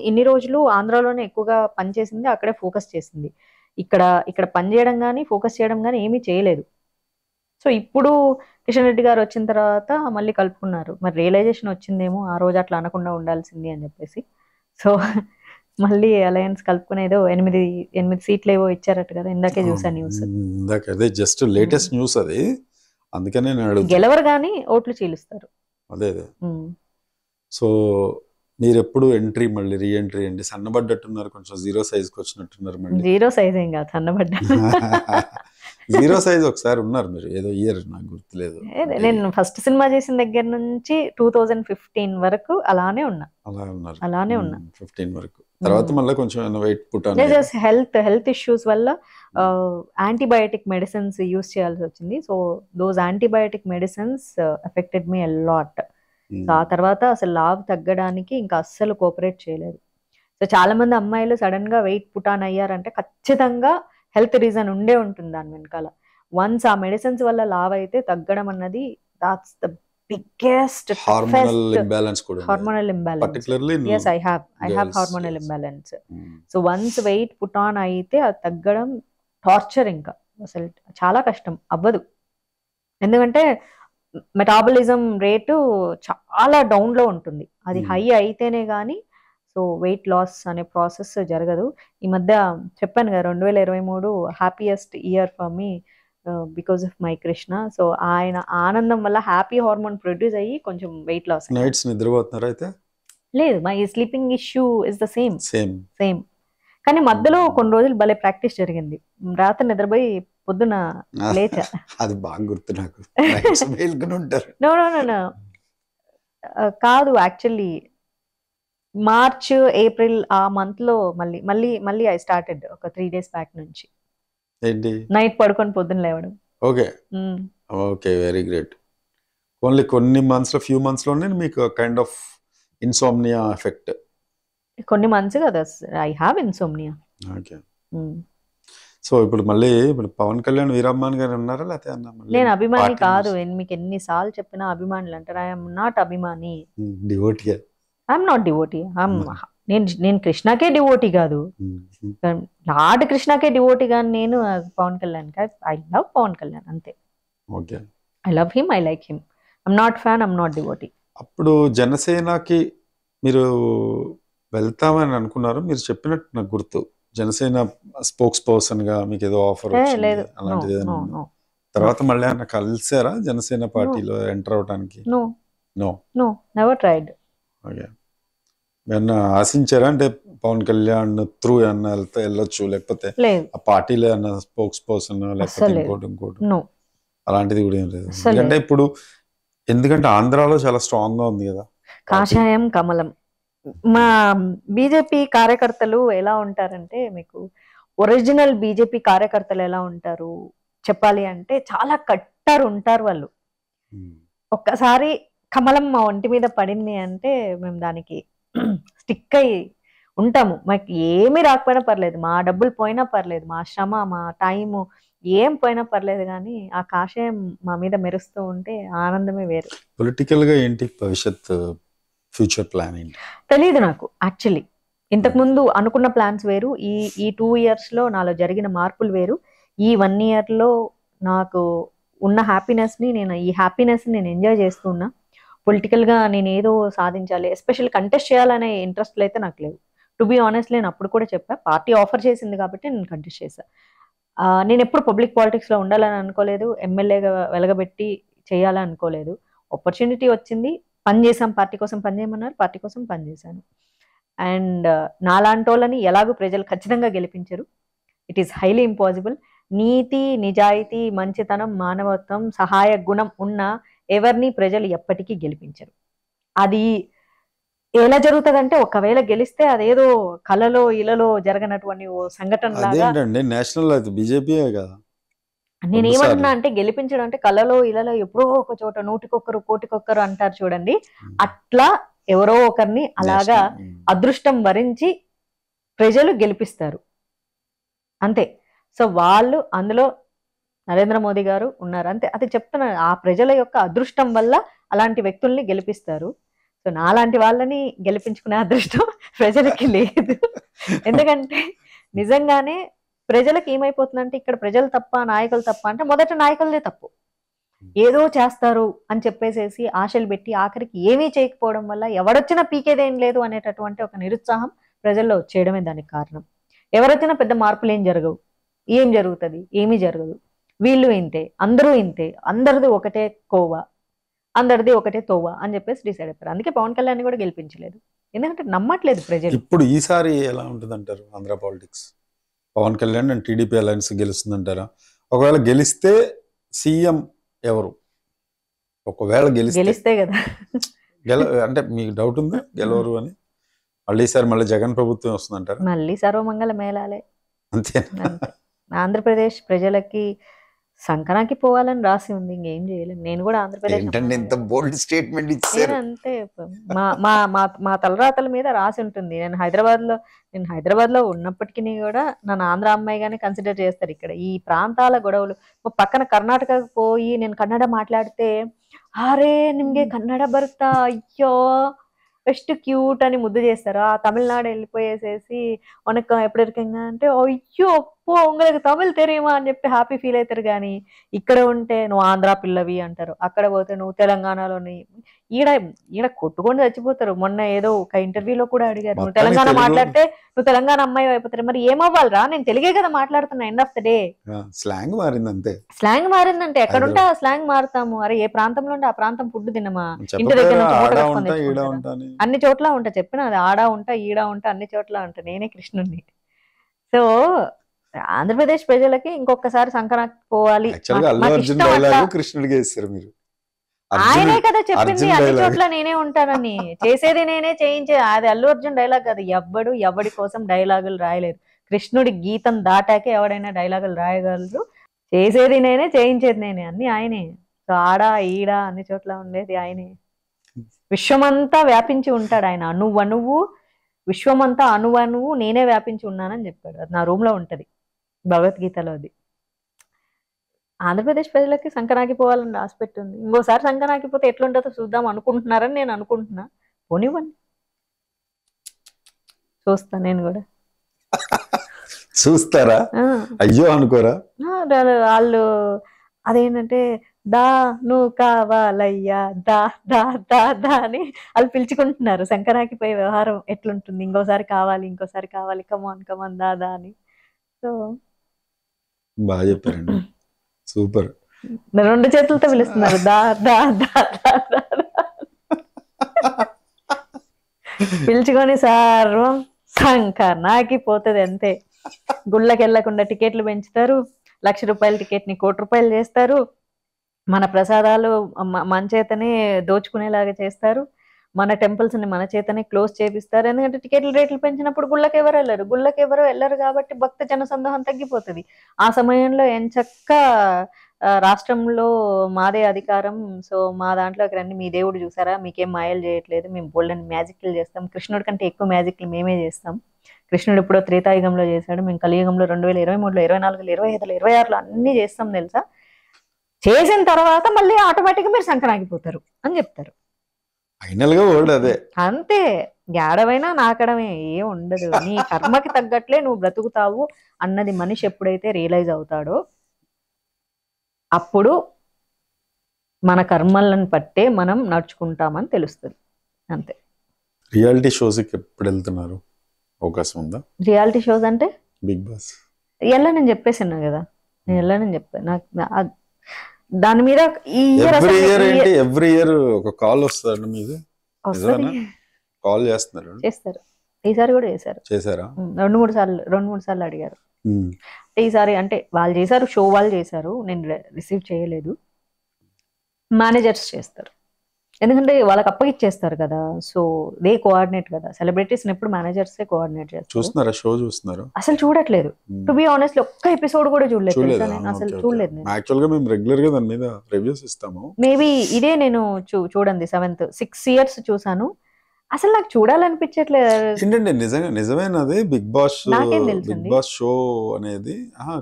ఇన్ని రోజులు ఆంధ్రాలోనే ఎక్కువగా పనిచేసింది, అక్కడే ఫోకస్ చేసింది. ఇక్కడ పనిచేయడం కానీ ఫోకస్ చేయడం కానీ ఏమీ చేయలేదు. సో ఇప్పుడు కిషన్ రెడ్డి గారు వచ్చిన తర్వాత మళ్ళీ కలుపుకున్నారు. మరి రియలైజేషన్ వచ్చిందేమో ఆ రోజు అట్లా అనకుండా ఉండాల్సింది అని చెప్పేసి. సో మళ్ళీ అలయన్స్ కలుపుకునేదో 8 సీట్లు ఏవో ఇచ్చారట కదా, ఇందాకే చూసాను న్యూస్. అదే జస్ట్ లేటెస్ట్ న్యూస్ అది, అందుకనే గెలవరు కానీ ఓట్లు చీలుస్తారు. అదే సో మీరు ఎప్పుడు ఎంట్రీ మళ్ళీ రీ ఎంట్రీ అండి? సన్నబడ్డట్టున్నారు, కొంచెం జీరో సైజ్కి వచ్చినట్టున్నారు. మళ్ళీ జీరో సైజ్ ఏం కాదు, సన్నబడ్డా. జీరో సైజ్ ఒకసారి ఉన్నారు మీరు, ఏదో ఇయర్ నాకు గుర్తులేదు. నేను ఫస్ట్ సినిమా చేసిన దగ్గర నుంచి 2015 వరకు అలానే ఉన్నా. 15 వరకు తర్వాత మళ్ళీ కొంచెం వెయిట్ పుట్ హెల్త్ ఇష్యూస్ వల్ల యాంటీబయాటిక్ మెడిసిన్స్ యూస్ చేయాల్సి వచ్చింది. So those antibiotic medicines affected me a lot. So ఆ తర్వాత అసలు లావ్ తగ్గడానికి ఇంకా అస్సలు కోఆపరేట్ చేయలేదు. సో చాలా మంది అమ్మాయిలు సడన్ గా వెయిట్ పుట్ ఆన్ అయ్యారంటే ఖచ్చితంగా హెల్త్ రీజన్ ఉండే ఉంటుంది దాని వెనకాల. వన్స్ ఆ మెడిసిన్స్ వల్ల లావ్ అయితే తగ్గడం అన్నది that's the biggest hormonal imbalance. yes I have hormonal imbalance. So once weight put on అయితే అది తగ్గడం టార్చర్, ఇంకా అసలు చాలా కష్టం, అవ్వదు. ఎందుకంటే మెటాబలిజం రేటు చాలా డౌన్ లో ఉంటుంది, అది హై అయితేనే కానీ సో వెయిట్ లాస్ అనే ప్రాసెస్ జరగదు. ఈ మధ్య చెప్పాను కదా 2023 happiest year for me, because of my Krishna. So ఆయన ఆనందం వల్ల హ్యాపీ హార్మోన్ ప్రొడ్యూస్ అయ్యి కొంచెం వెయిట్ లాస్. నైట్స్ నిద్రపోతున్నారా అయితే? లేదు, my sleeping issue is the same. Same. కానీ మధ్యలో కొన్ని రోజులు భలే ప్రాక్టీస్ జరిగింది. రాత్రి నిద్రపోయి పొద్దున లేచా. అది బాగా గుర్తు నాకు. నో నో నో నో కాదు, యాక్చువల్లీ మార్చ్ ఏప్రిల్ ఆ మంత్ లో మళ్ళీ మళ్ళీ మళ్ళీ ఐ స్టార్టెడ్ ఒక 3 days బ్యాక్ నుంచి ఏంటి నైట్ పడుకొని పొద్దున లేవడం. Okay okay, very great. Only కొన్ని ఫ్యూ మంత్స్ లోనే మీకు కైండ్ ఆఫ్ ఇన్సోమ్నియా ఎఫెక్ట్. కొన్ని మంత్స్ కదా I have insomnia. Okay. So ఇప్పుడు మళ్ళీ పవన్ కళ్యాణ్ వీరమ్మాన్ గారు ఉన్నారా లేకపోతే నేను అభిమాని కాదు. మీకు ఎన్నిసార్లు చెప్పినా అభిమానులు అంటారు. ఐఎమ్ నాట్ అభిమాని. డివోటీ. I'm not devotee. నేను కృష్ణకే డివోటీ కాదు, లార్డ్ కృష్ణకే డివోటీ కానీ నేను పవన్ కళ్యాణ్ కాదు. ఐ లవ్ పవన్ కళ్యాణ్ అంతే. Okay, I love him, I like him. I'm not fan, I'm not devotee. అప్పుడు జనసేనకి మీరు వెళ్తామని అనుకున్నారు, మీరు చెప్పినట్టు నాకు గుర్తు. జనసేన స్పోక్స్ పర్సన్ గా మీకు ఏదో ఆఫర్ లేదు, అలాంటిది తర్వాత మళ్ళీ అన్న కలిసారా జనసేన పార్టీలో ఎంటర్ అవడానికి? No no no never tried. Okay. ఏమన్నా ఆశించారా అంటే పవన్ కళ్యాణ్ త్రూ ఏమన్నా వెళ్ళొచ్చు లేకపోతే ఆ పార్టీలో ఏమన్నా స్పోక్స్ పర్సన్ లేకపోతే ఇంకోటి అలాంటిది కూడా ఏం లేదు? ఎందుకంటే ఇప్పుడు ఎందుకంటే ఆంధ్రాలో చాలా స్ట్రాంగ్ గా ఉంది కదా కాషాయం కమలం. మా బీజేపీ కార్యకర్తలు ఎలా ఉంటారంటే, మీకు ఒరిజినల్ బీజేపీ కార్యకర్తలు ఎలా ఉంటారు చెప్పాలి అంటే, చాలా కట్టర్ ఉంటారు వాళ్ళు. ఒక్కసారి కమలం మా ఒంటి మీద పడింది అంటే మేము దానికి స్టిక్ అయి ఉంటాము. మాకు ఏమీ రాకపోయినా పర్లేదు, మా డబ్బులు పోయినా పర్లేదు, మా శ్రమ మా టైము ఏం పోయినా పర్లేదు, కానీ ఆ కాషాయం మా మీద మెరుస్తూ ఉంటే ఆనందమే వేరు. పొలిటికల్ గా ఏంటి భవిష్యత్ ఫ్యూచర్ ప్లాన్ ఏంటి తెలీదు నాకు యాక్చువల్లీ. ఇంతకుముందు అనుకున్న ప్లాన్స్ వేరు, ఈ 2 years లో నాలో జరిగిన మార్పులు వేరు. ఈ 1 year లో నాకు ఉన్న హ్యాపీనెస్ని నేను ఎంజాయ్ చేస్తూ ఉన్నా. పొలిటికల్గా నేను ఏదో సాధించాలి, ఎస్పెషల్లీ కంటెస్ట్ చేయాలనే ఇంట్రెస్ట్లు అయితే నాకు లేవు. టు బీ ఆనెస్ట్, నేను అప్పుడు కూడా చెప్పా, పార్టీ ఆఫర్ చేసింది కాబట్టి నేను కంటెస్ట్ చేశా. నేను ఎప్పుడు పబ్లిక్ పాలిటిక్స్లో ఉండాలని అనుకోలేదు, ఎమ్మెల్యేగా వెలగబెట్టి చేయాలని అనుకోలేదు. ఆపర్చునిటీ వచ్చింది, పని చేశాం. పార్టీ కోసం పని చేయమన్నారు, పార్టీ కోసం పని చేశాను. అండ్ నాలాంటి వాళ్ళని ఎలాగో ప్రజలు ఖచ్చితంగా గెలిపించరు. It is highly impossible. నీతి, నిజాయితీ, మంచితనం, మానవత్వం, సహాయ గుణం ఉన్న ఎవరిని ప్రజలు ఎప్పటికీ గెలిపించరు. అది ఎలా జరుగుతుందంటే, ఒకవేళ గెలిస్తే అదేదో కలలో ఇలలో జరగనటువంటి ఓ సంఘటన లాగా. నేషనల్ బీజేపీ కదా. నేనేమన్నా అంటే, గెలిపించడం అంటే కలలో ఇలలో ఎప్పుడో ఒక చోట 100,000 కోటికొక్కరు అంటారు చూడండి, అట్లా ఎవరో ఒకరిని అలాగా అదృష్టం వరించి ప్రజలు గెలిపిస్తారు అంతే. సో వాళ్ళు అందులో నరేంద్ర మోదీ గారు ఉన్నారు అంతే. అది చెప్తున్నారు, ఆ ప్రజల యొక్క అదృష్టం వల్ల అలాంటి వ్యక్తుల్ని గెలిపిస్తారు. సో నాలాంటి వాళ్ళని గెలిపించుకునే అదృష్టం ప్రజలకి లేదు. ఎందుకంటే నిజంగానే ప్రజలకు ఏమైపోతుందంటే, ఇక్కడ ప్రజలు తప్ప నాయకులు తప్ప అంటే, మొదట నాయకులదే తప్పు. ఏదో చేస్తారు అని చెప్పేసేసి ఆశలు పెట్టి ఆఖరికి ఏమీ చేయకపోవడం వల్ల ఎవరొచ్చినా పీకేదేం లేదు అనేటటువంటి ఒక నిరుత్సాహం ప్రజల్లో వచ్చేయడమే దానికి కారణం. ఎవరొచ్చినా పెద్ద మార్పులు ఏం జరగవు. ఏం జరుగుతుంది? ఏమీ జరగదు. వీళ్ళు ఇంతే, అందరూ ఇంతే, అందరిది ఒకటే కోవా, అందరిది ఒకటే తోవా అని చెప్పేసి డిసైడ్ అయిపోయారు. అందుకే పవన్ కళ్యాణ్ కూడా గెలిపించలేదు, ఎందుకంటే నమ్మట్లేదు ప్రజలు. ఇప్పుడు ఈసారి ఎలా ఉంటుంది అంటారు Andhra politics? Pavan Kalyan and TDP alliance గెలుస్తుందంటారా? ఒకవేళ గెలిస్తే సీఎం ఎవరు? ఒకవేళ గెలిస్తే కదా అంటే మీకు డౌట్ ఉందా గెలవరు అని? మళ్ళీ ఈసారి మళ్ళీ జగన్ ప్రభుత్వం వస్తుందంటారా? మళ్ళీ సర్వమంగళ మేళాలే అంతే. ఆంధ్రప్రదేశ్ ప్రజలకి సంకనాకి పోవాలని రాసి ఉంది, ఇంకేం చేయలేము. నేను కూడా ఆంధ్రప్రదేశ్ అంతే, మా తలరాతల మీద రాసి ఉంటుంది. నేను హైదరాబాద్ లో ఉన్నప్పటికీ కూడా నన్ను ఆంధ్ర అమ్మాయిగానే కన్సిడర్ చేస్తారు. ఇక్కడ ఈ ప్రాంతాల గొడవలు, పక్కన కర్ణాటకకు పోయి నేను కన్నడ మాట్లాడితే, అరే నిమ్గే కన్నడ బరుతా, అయ్యో బెస్ట్ క్యూట్ అని ముద్దు చేస్తారు. ఆ తమిళనాడు వెళ్ళిపోయేసేసి ఉనకు ఎప్పుడు ఇరికంగా అంటే, అయ్యో ఓ உங்களுக்கு తమిళ్ తెలియమా అని చెప్పి హ్యాపీ ఫీల్ అవుతారు. కానీ ఇక్కడ ఉంటే నువ్వు ఆంధ్ర పిల్లవి అంటారు, అక్కడ పోతే నువ్వు తెలంగాణలోని. ఈడ ఈడ కొట్టుకొని చచ్చిపోతారు. మొన్న ఏదో ఒక ఇంటర్వ్యూలో కూడా అడిగారు, నువ్వు మొత్తానికి తెలంగాణ తెలుగు మాట్లాడితే నువ్వు తెలంగాణ అమ్మాయి అయిపోతారు. మరి ఏమవ్వాలిరా, నేను తెలుగే కదా మాట్లాడుతున్నా. End of the day slang మారింది అంతే. స్లాంగ్ మారిందంటే ఎక్కడుంటే హైదరాబాద్ ఆ స్లాంగ్ మారుతాము. అరే ఏ ప్రాంతంలో ఉంటే ఆ ప్రాంతం ఫుడ్ తినమా, ఇంటి దగ్గర చెప్పపోయారా నుంచి మూట ఆడ కట్టుకొని ఉంటా ఈడ తెచ్చుకుంటారా? ఉంటా అని. అన్ని చోట్ల ఉంటా, చెప్పిన అది ఆడా ఉంటా ఈడా ఉంటా అన్ని చోట్ల ఉంటా, నేనే కృష్ణుడిని. సో ఆంధ్రప్రదేశ్ ప్రజలకి ఇంకొకసారి సంక్రాంతి పోవాలి, యాక్చువల్ గా అల్లు మాకు అర్జున్ ఇష్టం అట్లా. డైలాగ్ కృష్ణుడికి వేస్తారు మీరు. ఆయనే అర్జునుడు కదా చెప్పింది అర్జున్ అన్ని డైలాగ్. చోట్ల నేనే ఉంటానని, చేసేది నేనే చేయించే. అది అల్లు అర్జున్ డైలాగ్ కాదు. ఎవ్వడు ఎవడి కోసం డైలాగులు రాయలేదు. కృష్ణుడి గీతం దాటాకే ఎవడైనా డైలాగులు రాయగలరు. చేసేది నేనే చేయించేది నేనే, అన్ని ఆయనే. సో ఆడ ఈడ అన్ని చోట్ల ఉండేది ఆయనే. విశ్వమంతా వ్యాపించి ఉంటాడు ఆయన. అణువు విశ్వమంతా అణువు నేనే వ్యాపించి ఉన్నానని చెప్పాడు. అది నా రూమ్ లో ఉంటది భగవద్గీతలో. అది ఆంధ్రప్రదేశ్ ప్రజలకి సంక్రాంతి పోవాలని రాసిపెట్టింది. ఇంకోసారి సంక్రాంతి పోతే ఎట్లుంటుందో చూద్దాం అనుకుంటున్నారని నేను అనుకుంటున్నా. పోనివ్వండి, చూస్తా నేను కూడా. చూస్తారా? ఆ, అయ్యో అనుకోరా? వాళ్ళు అదేంటంటే దా నువ్వు కావాలయ్యా దా దా దా దా అని వాళ్ళు పిలుచుకుంటున్నారు. సంక్రాంతి పోయే వ్యవహారం ఎట్లుంటుంది, ఇంకోసారి కావాలి కమాన్ కమాన్ దా దా అని. సో బాగా చెప్పారండి, సూపర్. రెండు చేతులతో పిలుస్తున్నారు, దా దా దా దా దా దా. పిలుచుకొని సర్వం సంకనాకి పోతుంది అంతే. గుళ్ళకి వెళ్ళకుండా టికెట్లు పెంచుతారు, ₹1,00,000 టికెట్ ని ₹1,00,00,000 చేస్తారు. మన ప్రసాదాలు మన చేతనే దోచుకునేలాగా చేస్తారు. మన టెంపుల్స్ ని మన చేతనే క్లోజ్ చేపిస్తారు. ఎందుకంటే టికెట్ల రేట్లు పెంచినప్పుడు గుళ్ళకి ఎవరు వెళ్ళరు కాబట్టి భక్త జనసందోహం తగ్గిపోతుంది. ఆ సమయంలో ఎంచక్క రాష్ట్రంలో మాదే అధికారం, సో మా దాంట్లోకి రండి, మీ దేవుడు చూసారా, మీకేం మాయలు చేయట్లేదు, మేము బోల్డెన్ మ్యాజిక్లు చేస్తాం, కృష్ణుడి కంటే ఎక్కువ మ్యాజిక్లు మేమే చేస్తాం. కృష్ణుడు ఇప్పుడు త్రేతాయుగంలో చేశాడు, మేము కలియుగంలో 2023లో 24లో 25లో 26లో అన్ని చేస్తాం తెలుసా. చేసిన తర్వాత మళ్ళీ ఆటోమేటిక్గా మీరు సంక్రాంతిపోతారు అని చెప్తారు. ఫైనల్ గా వర్డ్ అదే అంతే, గాడవైనా నాకడమే ఏం ఉండదు. నీ కర్మకి తగ్గట్లే నువ్వు బ్రతుకుతావు అన్నది మనిషి ఎప్పుడైతే రియలైజ్ అవుతాడో అప్పుడు మన కర్మలను పట్టే మనం నడుచుకుంటామని తెలుస్తుంది. అంతే. రియాలిటీ షోస్ కి ఎప్పుడు వెళ్తున్నారు? అవకాశం ఉందా? రియాలిటీ షోస్ అంటే బిగ్ బాస్ నేను చెప్పేసినా కదా, నేను చెప్పాను. నాకు దాని మీద ఈ ఇయర్ ఎవ్రీ ఇయర్ ఒక కాల్ వస్తుంది మీద కాల్ చేస్తున్నారు. చేస్తారు. ఈసారి కూడా చేశారా? 2-3 సార్లు అడిగారు. ఈసారి అంటే వాళ్ళు చేశారు, షో వాళ్ళు చేశారు, నేను రిసీవ్ చేయలేదు. మేనేజర్స్ చేస్తారు, ఎందుకంటే వాళ్ళకి అప్పగిచ్చేస్తారు కదా. సో దే కోఆర్డినేట్ కదా. సెలబ్రిటీస్ ఎప్పుడు మేనేజర్స్ కోఆర్డినేట్ చేస్తారు. చూస్తున్నారా షో? చూస్తున్నారు? అసలు చూడట్లేదు. టు బి ఆనెస్ట్ ఒక్క ఎపిసోడ్ కూడా చూడలేదు. అసలు చూడలేదు. యాక్చువల్ గా మేము రెగ్యులర్ గా దాని మీద రివ్యూస్ ఇస్తాము. మేబీ ఇదే నేను చూడండి 6 years చూసాను. అసలు నాకు చూడాలనిపించట్లేదు. ఏంటంటే నిజమేనది బిగ్ బాస్ షో అనేది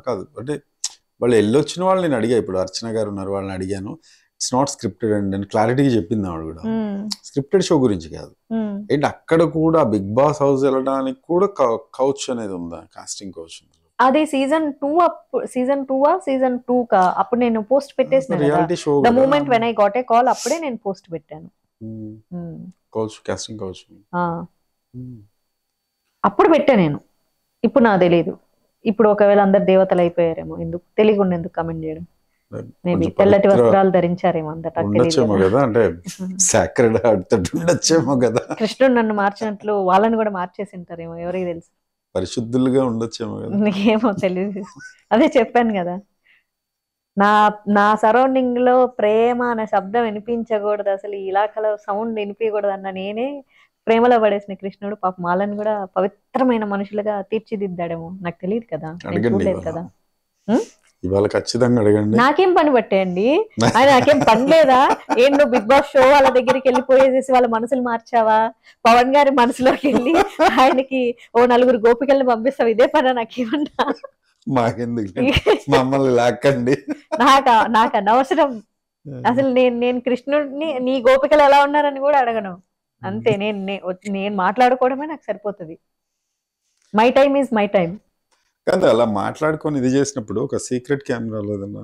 కాదు అంటే వాళ్ళు వెళ్ళొచ్చిన వాళ్ళు నేను అడిగా. ఇప్పుడు అర్చన గారు ఉన్నారు, వాళ్ళని అడిగాను. ఇట్స్ నాట్ స్క్రిప్టెడ్ అండ్ నేను క్లారిటీగా చెప్పింది ఆవిడ కూడా. స్క్రిప్టెడ్ షో గురించి కాదు. ఏంటి అక్కడ కూడా బిగ్ బాస్ హౌస్ వెళ్ళడానికి కూడా కౌచ్ అనేది ఉందా? Casting couch. అది సీజన్ 2 కా అప్పుడు నేను పోస్ట్ పెట్టేసిన reality show. The moment when I got a call అప్పుడే నేను పోస్ట్ పెట్టాను. కాస్టింగ్ కౌచ్ అప్పుడు పెట్టా నేను. ఇప్పుడు నాకు తెలియదు. ఇప్పుడు ఒకవేళ అందరు దేవతలు అయిపోయారేమో, ఎందుకు తెలియకుండా ఎందుకు కమెంట్ చేయడం. మేబీ తెల్లటి వస్త్రాలు ధరించారేమో అందట కదా, అంటే సాక్రెడ్ హార్ట్ ఉండొచ్చేమో కదా. కృష్ణుడు నన్ను మార్చినట్లు వాళ్ళని కూడా మార్చేసి ఉంటారేమో, ఎవరికి తెలుసు. పరిశుద్ధులుగా ఉండొచ్చేమో కదా, ఏమో తెలియదు. అదే చెప్పాను కదా, నా సరౌండింగ్ లో ప్రేమ అనే శబ్దం వినిపించకూడదు, అసలు ఈ ఇలాకలో సౌండ్ వినిపించకూడదు అన్న నేనే ప్రేమలో పడేసిన కృష్ణుడు పాపం వాళ్ళని కూడా పవిత్రమైన మనుషులుగా తీర్చిదిద్దాడేమో, నాకు తెలియదు కదా, చూడలేదు కదా. ఇవాళ ఖచ్చితంగా అడగండి. నాకేం పని పట్టేయండి, ఆయన నాకేం పని లేదా? ఏం నువ్వు బిగ్ బాస్ షో వాళ్ళ దగ్గరికి వెళ్ళిపోయేసేసి వాళ్ళ మనసులు మార్చావా? పవన్ గారి మనసులోకి వెళ్ళి ఆయనకి 4 గోపికల్ని పంపిస్తావు, ఇదే పని? నాకేమన్నా మాకెందుకు, మమ్మల్ని లాక్కండి. నాకు అనవసరం. అసలు నేను కృష్ణుడిని నీ గోపికలు ఎలా ఉన్నారని కూడా అడగను. అంతే, నేను మాట్లాడుకోవడమే నాకు సరిపోతుంది. My time is my time. కాదు అలా మాట్లాడుకొని ఇది చేసినప్పుడు ఒక సీక్రెట్ కెమెరాలో ఏదన్నా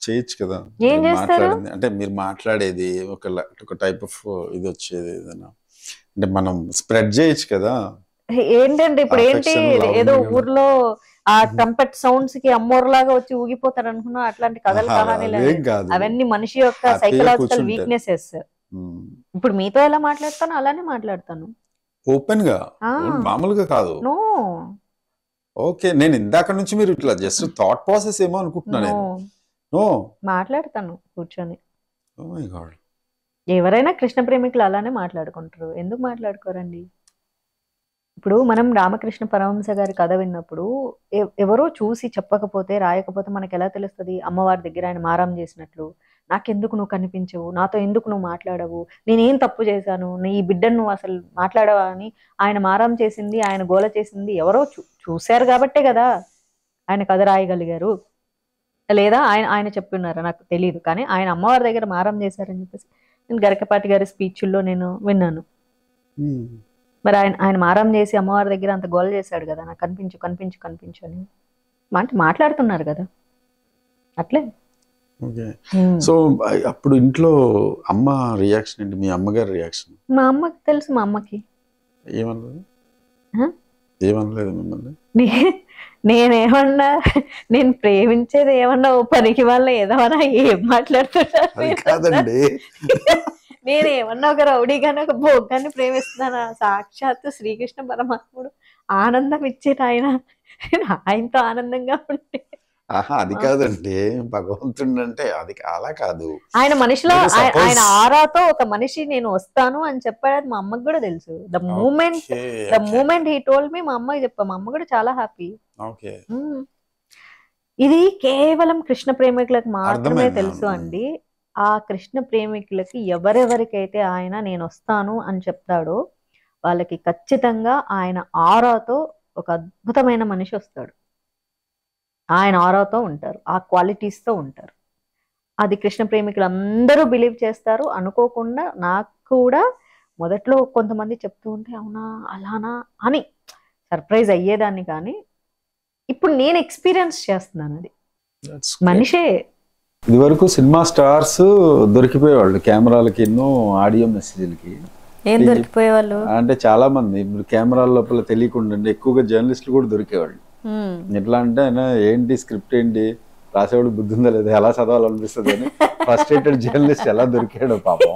చేయొచ్చు కదా. ఏం మీరు చేస్తారు? మాట్లాడింది అంటే మీరు మాట్లాడేది ఒక టైప్ ఆఫ్ ఇది వచ్చేది ఏదైనా అంటే మనం స్ప్రెడ్ చేయొచ్చు కదా. ఏంటండి ఇప్పుడు ఏంటి అఫెక్షన్ లవ్ ఏదో ని కూడా. ఊర్లో ఆ ట్రంపెట్ సౌండ్స్ కి అమ్మోర్లాగా వచ్చి ఊగిపోతారు అనుకున్నా, అట్లాంటి కథలు కహానీలు అదేం కాదు, అవన్నీ మనిషి యొక్క హ్యాపీగా సైకలాజికల్ కూర్చుంటారు. వీక్నెసెస్. ఇప్పుడు మీతో ఎలా మాట్లాడతాను అలానే మాట్లాడతాను. ఓపెన్ గా ఆ, మామూలుగా కాదు. నో ఓకే, నేను ఇందాక నుంచి మీరు ఇట్లా జస్ట్ థాట్ ప్రాసెస్ ఏమో అనుకుంటున్నా నో నేను. నో, మాట్లాడతాను కూర్చొని. Oh my god. ఎవరైనా కృష్ణ ప్రేమికులు అలానే మాట్లాడుకుంటారు, ఎందుకు మాట్లాడుకోరండి? ఇప్పుడు మనం రామకృష్ణ పరమహంస గారి కథ విన్నప్పుడు ఎవరో చూసి చెప్పకపోతే రాయకపోతే మనకు ఎలా తెలుస్తుంది అమ్మవారి దగ్గర ఆయన మారం చేసినట్లు? నాకెందుకు నువ్వు కనిపించవు, నాతో ఎందుకు నువ్వు మాట్లాడవు, నేనేం తప్పు చేశాను, నీ బిడ్డను నువ్వు అసలు మాట్లాడవా అని ఆయన మారం చేసింది, ఆయన గోల చేసింది ఎవరో చూశారు కాబట్టే కదా ఆయన కథ రాయగలిగారు. లేదా ఆయన ఆయన చెప్తున్నారా నాకు తెలియదు, కానీ ఆయన అమ్మవారి దగ్గర మారం చేశారని చెప్పేసి నేను గరికపాటి గారి స్పీచ్ల్లో నేను విన్నాను. మరి ఆయన ఆయన మారం చేసి అమ్మవారి దగ్గర అంత గోల చేశాడు కదా, నాకు కనిపించు కనిపించు కనిపించు అని మాట్లాడుతున్నారు కదా అట్లే. ఓకే, సో అప్పుడు ఇంట్లో అమ్మ రియాక్షన్ ఏంటి, మీ అమ్మగారి రియాక్షన్? మా అమ్మకి తెలుసు, మా అమ్మకి ఏమనలేదు? హ? ఏమనలేదు మిమ్మల్ని? నేనేమన్నా, నేను ప్రేమించేది ఏమన్నా ఓ పనికి వల్ల ఏదమన్నా ఏం అది మాట్లాడుతున్నారు? కాదండి. నేనేమన్నా ఒక రౌడీగానే ఒక భోగాన్ని ప్రేమిస్తున్నానా? సాక్షాత్తు శ్రీకృష్ణ పరమాత్ముడు ఆనందం ఇచ్చిన ఆయన, ఆయనతో ఆనందంగా ఉంటే ఆహా, అది కాదండి. భగవంతుడు అంటే అది అలా కాదు. ఆయన మనిషిలో మీరు ఆయన సపోజ్ ఆరాతో ఒక మనిషి నేను వస్తాను అని చెప్పాడు. అది మా అమ్మకి కూడా తెలుసు. The okay moment he told me, మా అమ్మకి చెప్పా, మా అమ్మ కూడా చాలా హ్యాపీ. ఓకే ఇది కేవలం కృష్ణ ప్రేమికులకు మాత్రమే అర్థమైంది. తెలుసు అండి. ఆ కృష్ణ ప్రేమికులకి ఎవరెవరికైతే ఆయన నేను వస్తాను అని చెప్తాడో వాళ్ళకి ఖచ్చితంగా ఆయన ఆరాతో ఒక అద్భుతమైన మనిషి వస్తాడు. ఆయన ఆరాతో ఉంటారు, ఆ క్వాలిటీస్తో ఉంటారు. అది కృష్ణ ప్రేమికులు అందరూ బిలీవ్ చేస్తారు. అనుకోకుండా నాకు కూడా మొదట్లో కొంతమంది చెప్తూ ఉంటే అవునా అలానా అని సర్ప్రైజ్ అయ్యేదాన్ని, కానీ ఇప్పుడు నేను ఎక్స్పీరియన్స్ చేస్తున్నాను. అది మనిషే. ఇది వరకు సినిమా స్టార్స్ దొరికిపోయేవాళ్ళు కెమెరాలకి, ఎన్నో ఆడియో మెసేజ్లకి. ఏం దొరికిపోయేవాళ్ళు అంటే చాలా మంది ఇప్పుడు కెమెరాల లోపల తెలియకుండా ఎక్కువగా జర్నలిస్టులు కూడా దొరికేవాళ్ళు. ఎట్లా అంటే ఆయన ఏంటి స్క్రిప్ట్ ఏంటి రాసేవాడు బుద్ధి ఉందా లేదా, ఎలా చదవాలనిపిస్తుంది అని ఫ్రస్ట్రేటెడ్ జర్నలిస్ట్ ఎలా దొరికాడు పాపం.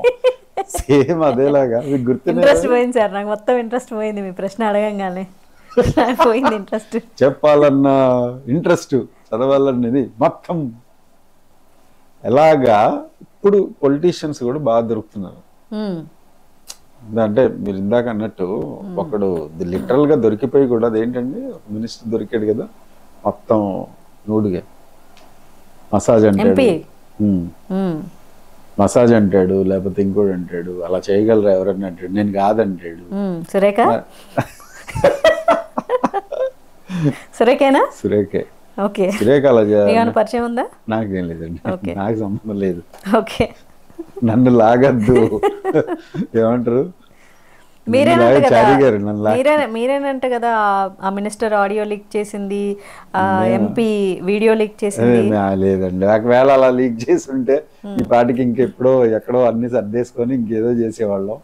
సేమ్ అదేలాగా మీకు గుర్తు ఇంట్రెస్ట్ పోయింది సార్, నాకు మొత్తం ఇంట్రెస్ట్ పోయింది మీ ప్రశ్న అడగంగానే పోయింది ఇంట్రెస్ట్. చెప్పాలన్న ఇంట్రెస్ట్, చదవాలన్నది మొత్తం. ఎలాగా ఇప్పుడు పొలిటీషియన్స్ కూడా బాగా దొరుకుతున్నారు. అంటే మీరు ఇందాక అన్నట్టు ఒకడు లిటరల్ గా దొరికిపోయి కూడా అదేంటండి మినిస్టర్ దొరికాడు కదా మొత్తం నూడుగా మసాజ్ అంటాడు, మసాజ్ అంటాడు, లేకపోతే ఇంకోటి అంటాడు, అలా చేయగలరా ఎవరన్నా అంటాడు, నేను కాదంటాడు. సురేఖ సురేఖేనా? సురేఖే. ఓకే, సురేఖ అలా పరిచయం ఉందా? నాకేం లేదండి, నాకు సంబంధం లేదు. ఓకే, నన్ను లాగద్దు ఏమంటారు, మీరేనంట కదా ఆ మినిస్టర్ ఆడియో లీక్ చేసింది, ఎంపీ వీడియో లీక్ చేసింది. లేదండి, ఒకవేళ అలా లీక్ చేసి ఉంటే ఈ పాటికి ఇంకెప్పుడో ఎక్కడో అన్ని సర్దేసుకొని ఇంకేదో చేసేవాళ్ళం,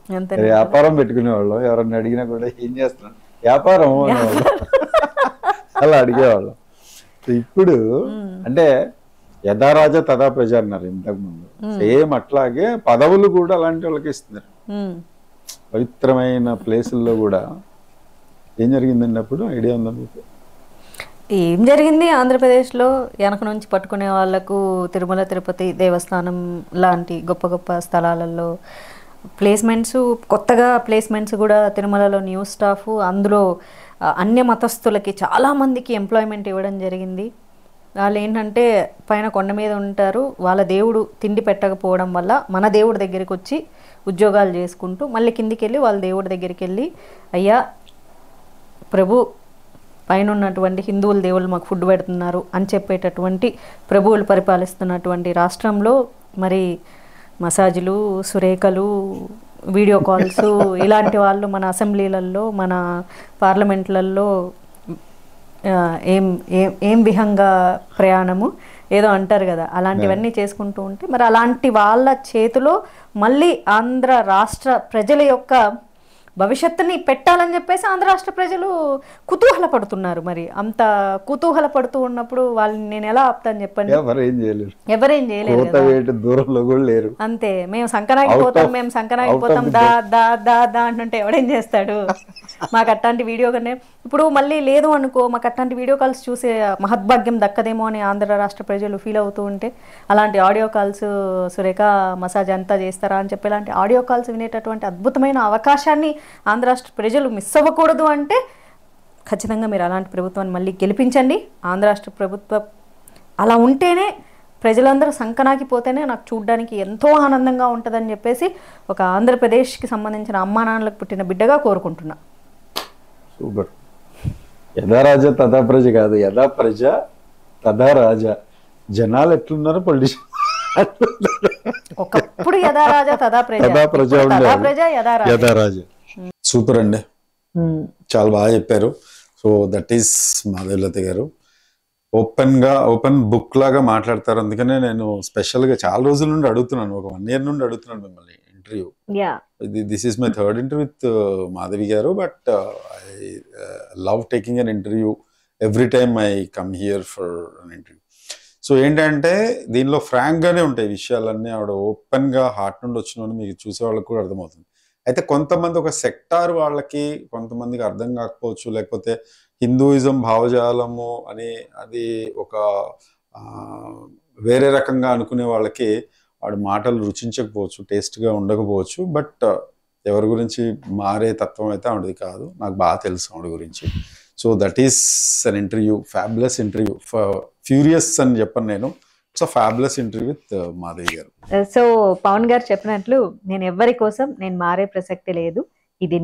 వ్యాపారం పెట్టుకునేవాళ్ళం. ఎవరన్నా అడిగినా కూడా ఏం చేస్తున్నాం వ్యాపారం అనేవాళ్ళం, అలా అడిగేవాళ్ళం. ఇప్పుడు అంటే యథా రాజా తదా ప్రజ అన్నారు ఇంతకు ముందు, సేమ్ అట్లాగే పదవులు కూడా అలాంటి వాళ్ళకి ఇస్తున్నారు. పవిత్రమైన ప్లేసుల్లో కూడా ఏం జరిగిందండి అప్పుడు, ఐడియా ఉందా మీకు? ఏం జరిగింది ఆంధ్రప్రదేశ్లో వెనక నుంచి పట్టుకునే వాళ్లకు తిరుమల తిరుపతి దేవస్థానం లాంటి గొప్ప గొప్ప స్థలాలలో ప్లేస్మెంట్స్, కొత్తగా ప్లేస్మెంట్స్ కూడా తిరుమలలో న్యూ స్టాఫ్, అందులో అన్య మతస్థులకి చాలామందికి ఎంప్లాయ్మెంట్ ఇవ్వడం జరిగింది. వాళ్ళు ఏంటంటే పైన కొండ మీద ఉంటారు, వాళ్ళ దేవుడు తిండి పెట్టకపోవడం వల్ల మన దేవుడి దగ్గరికి వచ్చి ఉద్యోగాలు చేసుకుంటూ మళ్ళీ కిందికి వెళ్ళి వాళ్ళ దేవుడి దగ్గరికి వెళ్ళి అయ్యా ప్రభు పైన ఉన్నటువంటి హిందువుల దేవుళ్ళు మాకు ఫుడ్ పెడుతున్నారు అని చెప్పేటటువంటి ప్రభువులు పరిపాలిస్తున్నటువంటి రాష్ట్రంలో మరి మసాజులు, సురేఖలు, వీడియో కాల్స్ ఇలాంటి వాళ్ళు మన అసెంబ్లీలలో మన పార్లమెంట్లలో ఏం ఏం ఏం విహంగా ప్రయాణము ఏదో అంటారు కదా, అలాంటివన్నీ చేసుకుంటూ ఉంటే మరి అలాంటి వాళ్ళ చేతిలో మళ్ళీ ఆంధ్ర రాష్ట్ర ప్రజల యొక్క భవిష్యత్తుని పెట్టాలని చెప్పేసి ఆంధ్ర రాష్ట్ర ప్రజలు కుతూహలపడుతున్నారు. మరి అంత కుతూహలపడుతూ ఉన్నప్పుడు వాళ్ళని నేను ఎలా ఆపుతాను చెప్పండి? ఎవరేం చేయలేరు, ఎవరేం చేయలేరు కోత కదా. వేటు దూరంలో కూడా లేరు. అంతే, మేము సంకనాగిపోతాం, మేము సంకనాగిపోతాం, దా దా దా దా అంటుంటే ఎవడేం చేస్తాడు? మాకు అట్లాంటి వీడియో కన్నా ఇప్పుడు మళ్ళీ లేదు అనుకో, మాకు అట్లాంటి వీడియో కాల్స్ చూసే మహద్భాగ్యం దక్కదేమో అని ఆంధ్ర రాష్ట్ర ప్రజలు ఫీల్ అవుతూ ఉంటే, అలాంటి ఆడియో కాల్స్ సురేఖ మసాజ్ అంతా చేస్తారా అని చెప్పి ఇలాంటి ఆడియో కాల్స్ వినేటటువంటి అద్భుతమైన అవకాశాన్ని ఆంధ్ర రాష్ట్ర ప్రజలు మిస్ అవ్వకూడదు అంటే ఖచ్చితంగా మీరు అలాంటి ప్రభుత్వాన్ని మళ్ళీ గెలిపించండి. ఆంధ్ర రాష్ట్ర ప్రభుత్వం అలా ఉంటేనే, ప్రజలందరూ సంకనాకిపోతేనే నాకు చూడడానికి ఎంతో ఆనందంగా ఉంటుందని చెప్పేసి ఒక ఆంధ్రప్రదేశ్కి సంబంధించిన అమ్మా నాన్నలకు పుట్టిన బిడ్డగా కోరుకుంటున్నా. సూపర్. యథా రాజా తథా ప్రజ కాదు, యథా ప్రజ తథా రాజా. జనాలు ఎట్లున్నారు, పొలిటిషియన్ ఒకప్పుడు యథా రాజా తథా ప్రజ, తథా ప్రజ తథా ప్రజ యథా రాజా. సూపర్ అండి, చాలా బాగా చెప్పారు. సో దట్ ఈస్ మాధవీలత గారు. ఓపెన్ బుక్ లాగా మాట్లాడతారు. అందుకనే నేను స్పెషల్ గా చాలా రోజుల నుండి అడుగుతున్నాను, ఒక 1 year నుండి అడుగుతున్నాను మిమ్మల్ని interview. This is my 3rd interview with Madhavi garu. But I love taking an interview every time I come here for an interview. So ఏంటంటే దీనిలో ఫ్రాంక్ గానే ఉంటాయి విషయాలన్నీ. ఆవిడ ఓపెన్ గా హార్ట్ నుండి వచ్చిన మీకు చూసే వాళ్ళకి కూడా అర్థమవుతుంది. అయితే కొంతమంది ఒక సెక్టార్ వాళ్ళకి, కొంతమందికి అర్థం కాకపోవచ్చు, లేకపోతే హిందూయిజం భావజాలము అని అది ఒక వేరే రకంగా అనుకునే వాళ్ళకి వాడి మాటలు రుచించకపోవచ్చు, టేస్ట్గా ఉండకపోవచ్చు. బట్ ఎవరి గురించి మారే తత్వం అయితే ఆవిడది కాదు, నాకు బాగా తెలుసు ఆవిడ గురించి. So that is an interview, fabulous interview. Furious అని చెప్పను నేను, it's a fabulous interview with Madhavi గారు. సో పవన్ గారు చెప్పినట్లు నేను ఎవరి కోసం నేను మారే ప్రసక్తి లేదు. ఇది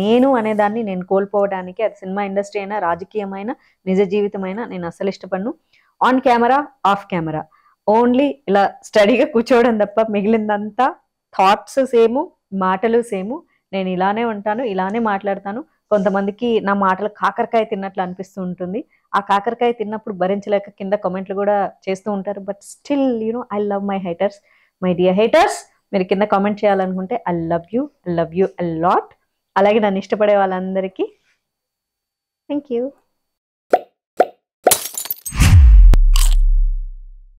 నేను అనే దాన్ని నేను కోల్పోవడానికి, అది సినిమా ఇండస్ట్రీ అయినా, రాజకీయమైన, నిజ జీవితమైనా నేను అస్సలు ఇష్టపడను. On camera, of camera only ఇలా స్టడీగా కూర్చోవడం తప్ప మిగిలిందంతా థాట్స్ సేము, మాటలు సేము. నేను ఇలానే ఉంటాను, ఇలానే మాట్లాడతాను. కొంతమందికి నా మాటలు కాకరకాయ తిన్నట్లు అనిపిస్తూ ఉంటుంది. ఆ కాకరకాయ తిన్నప్పుడు భరించలేక కింద కామెంట్లు కూడా చేస్తూ ఉంటారు. But still I love my haters. My dear haters, మీరు కింద కామెంట్ చేయాలనుకుంటే I love you a lot. అలాగే నన్ను ఇష్టపడే వాళ్ళందరికీ థ్యాంక్ యూ.